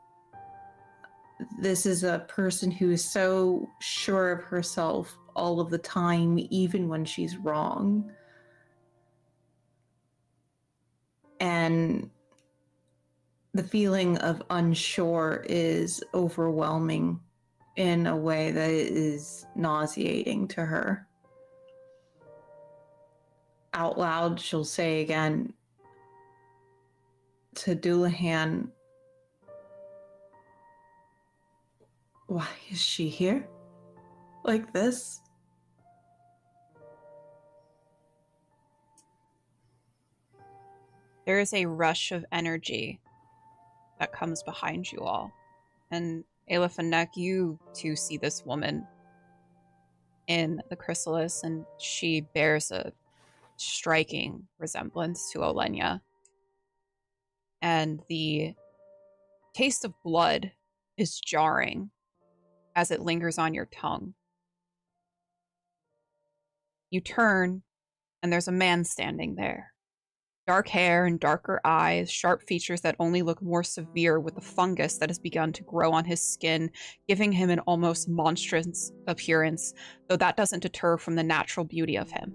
This is a person who is so sure of herself all of the time, even when she's wrong. And the feeling of unsure is overwhelming in a way that is nauseating to her. Out loud, she'll say again to Doulahan, "Why is she here? Like this?" There is a rush of energy that comes behind you all. And Aleph and Neck, you too see this woman in the chrysalis, and she bears a striking resemblance to Olenya. And the taste of blood is jarring as it lingers on your tongue. You turn, and there's a man standing there. Dark hair and darker eyes, sharp features that only look more severe with the fungus that has begun to grow on his skin, giving him an almost monstrous appearance, though that doesn't deter from the natural beauty of him.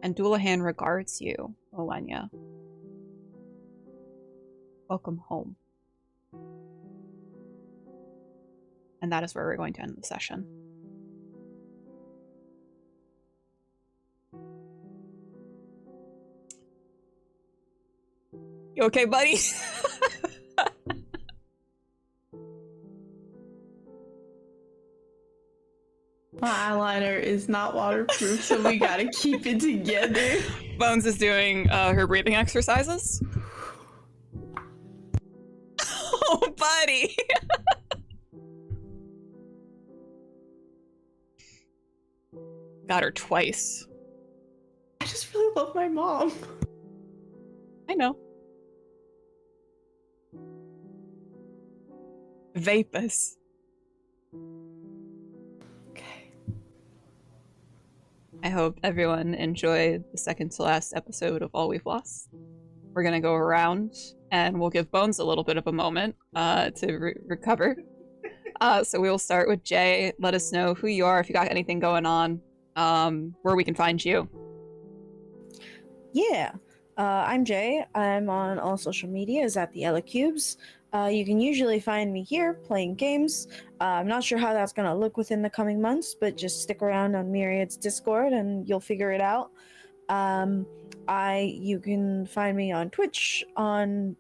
And Doulahan regards you, Olenya. Welcome home. And that is where we're going to end the session. You okay, buddy? My eyeliner is not waterproof, so we gotta keep it together. Bones is doing her breathing exercises. Oh, buddy! Got her twice. I just really love my mom. I know. Vapus. Okay. I hope everyone enjoyed the second to last episode of All We've Lost. We're gonna go around and we'll give Bones a little bit of a moment to recover. So we will start with Jay. Let us know who you are, if you got anything going on, where we can find you. Yeah. I'm Jay. I'm on all social media as at the Ella Cubes. You can usually find me here playing games. I'm not sure how that's going to look within the coming months, but just stick around on Myriad's Discord and you'll figure it out. You can find me on Twitch, you can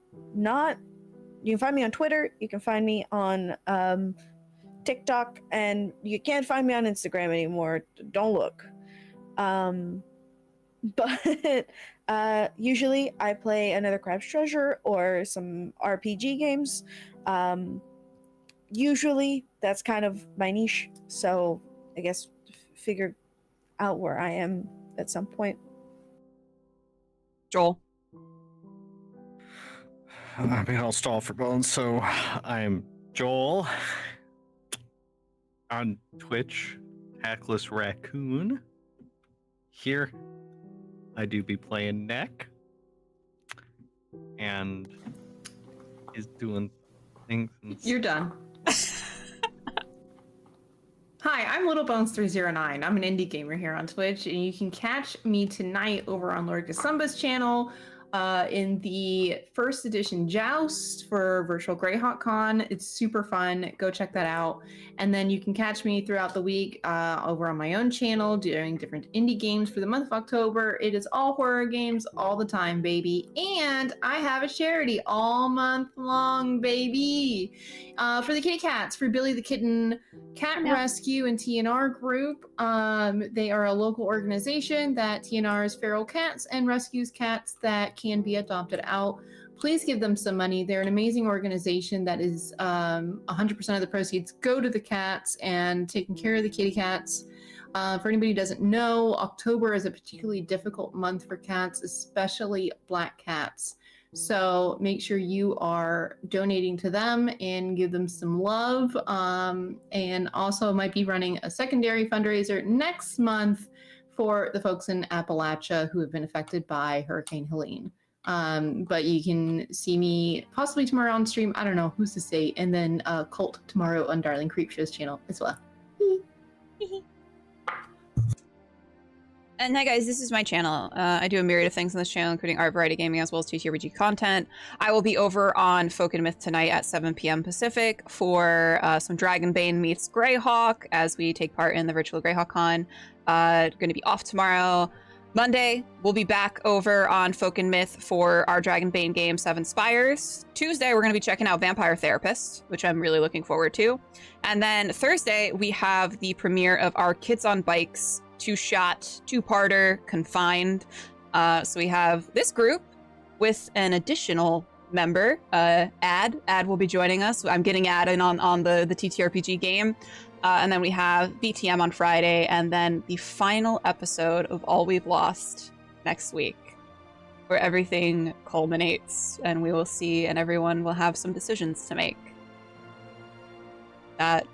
find me on Twitter, you can find me on TikTok, and you can't find me on Instagram anymore. Don't look. But usually I play another Crab's Treasure or some RPG games. Usually that's kind of my niche, so I guess figure out where I am at some point. Joel. I mean, I'll stall for bones. So I'm Joel on Twitch, Hackless Raccoon. Here, I do be playing Neck, and is doing things. You're done. Hi, I'm LittleBones309. I'm an indie gamer here on Twitch, and you can catch me tonight over on Lord Gasumba's channel in the first edition Joust for Virtual Greyhawk Con. It's super fun. Go check that out. And then you can catch me throughout the week over on my own channel doing different indie games for the month of October. It is all horror games all the time, baby. And I have a charity all month long, baby. For the kitty cats, for Billy the Kitten Cat Rescue and TNR group. They are a local organization that TNRs feral cats and rescues cats that can be adopted out. Please give them some money. They're an amazing organization that is 100% of the proceeds go to the cats and taking care of the kitty cats. For anybody who doesn't know, October is a particularly difficult month for cats, especially black cats. So make sure you are donating to them and give them some love. And also might be running a secondary fundraiser next month for the folks in Appalachia who have been affected by Hurricane Helene. But you can see me possibly tomorrow on stream. I don't know, who's to say. And then Cult tomorrow on Darling Creepshow's channel as well. And hi guys, this is my channel. I do a myriad of things on this channel, including art, variety gaming, as well as TTRPG content. I will be over on Folk and Myth tonight at 7 p.m. Pacific for some Dragonbane meets Greyhawk as we take part in the virtual Greyhawk Con. Going to be off tomorrow. Monday, we'll be back over on Folk and Myth for our Dragonbane game, Seven Spires. Tuesday, we're going to be checking out Vampire Therapist, which I'm really looking forward to. And then Thursday, we have the premiere of our Kids on Bikes two-shot, two-parter, Confined. So we have this group with an additional member, Ad. Ad will be joining us. I'm getting Ad in on the TTRPG game. And then we have BTM on Friday, and then the final episode of All We've Lost next week, where everything culminates, and we will see, and everyone will have some decisions to make that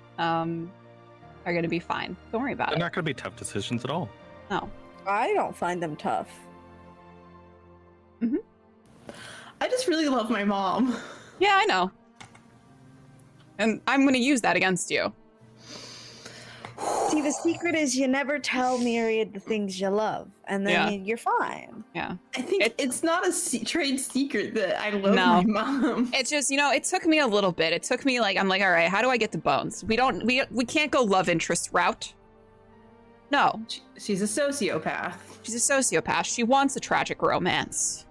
are going to be fine. Don't worry about it. They're not going to be tough decisions at all. No. I don't find them tough. Mm-hmm. I just really love my mom. Yeah, I know. And I'm going to use that against you. See, the secret is you never tell Myriad the things you love, and then you're fine. Yeah. I think it's not a trade secret that I love my mom. It's just, it took me a little bit. It took me I'm like, all right, how do I get to Bones? We can't go love interest route. No. She's a sociopath. She's a sociopath. She wants a tragic romance.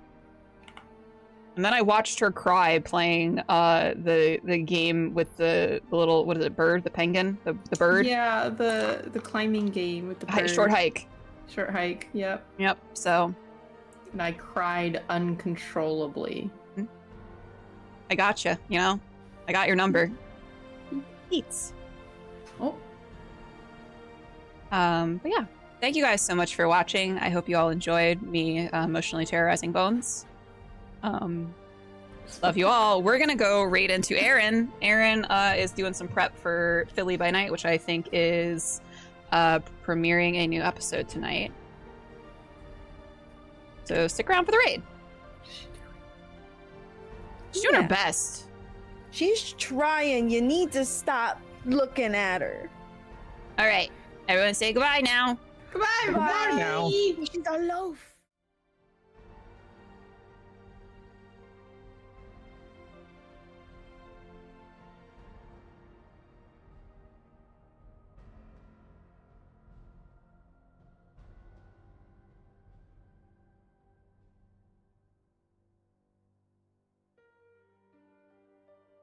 And then I watched her cry playing the game with the little, what is it, bird? The penguin? The bird? Yeah, the climbing game with the bird. Short hike. Short hike, yep. Yep, so. And I cried uncontrollably. I gotcha, I got your number. Eats. Oh. But yeah, thank you guys so much for watching. I hope you all enjoyed me emotionally terrorizing Bones. Love you all. We're gonna go right into Aaron. Aaron is doing some prep for Philly by Night, which I think is premiering a new episode tonight. So stick around for the raid. She's doing her best. She's trying. You need to stop looking at her. All right, everyone say goodbye now. Goodbye, Goodbye now. She's a loaf.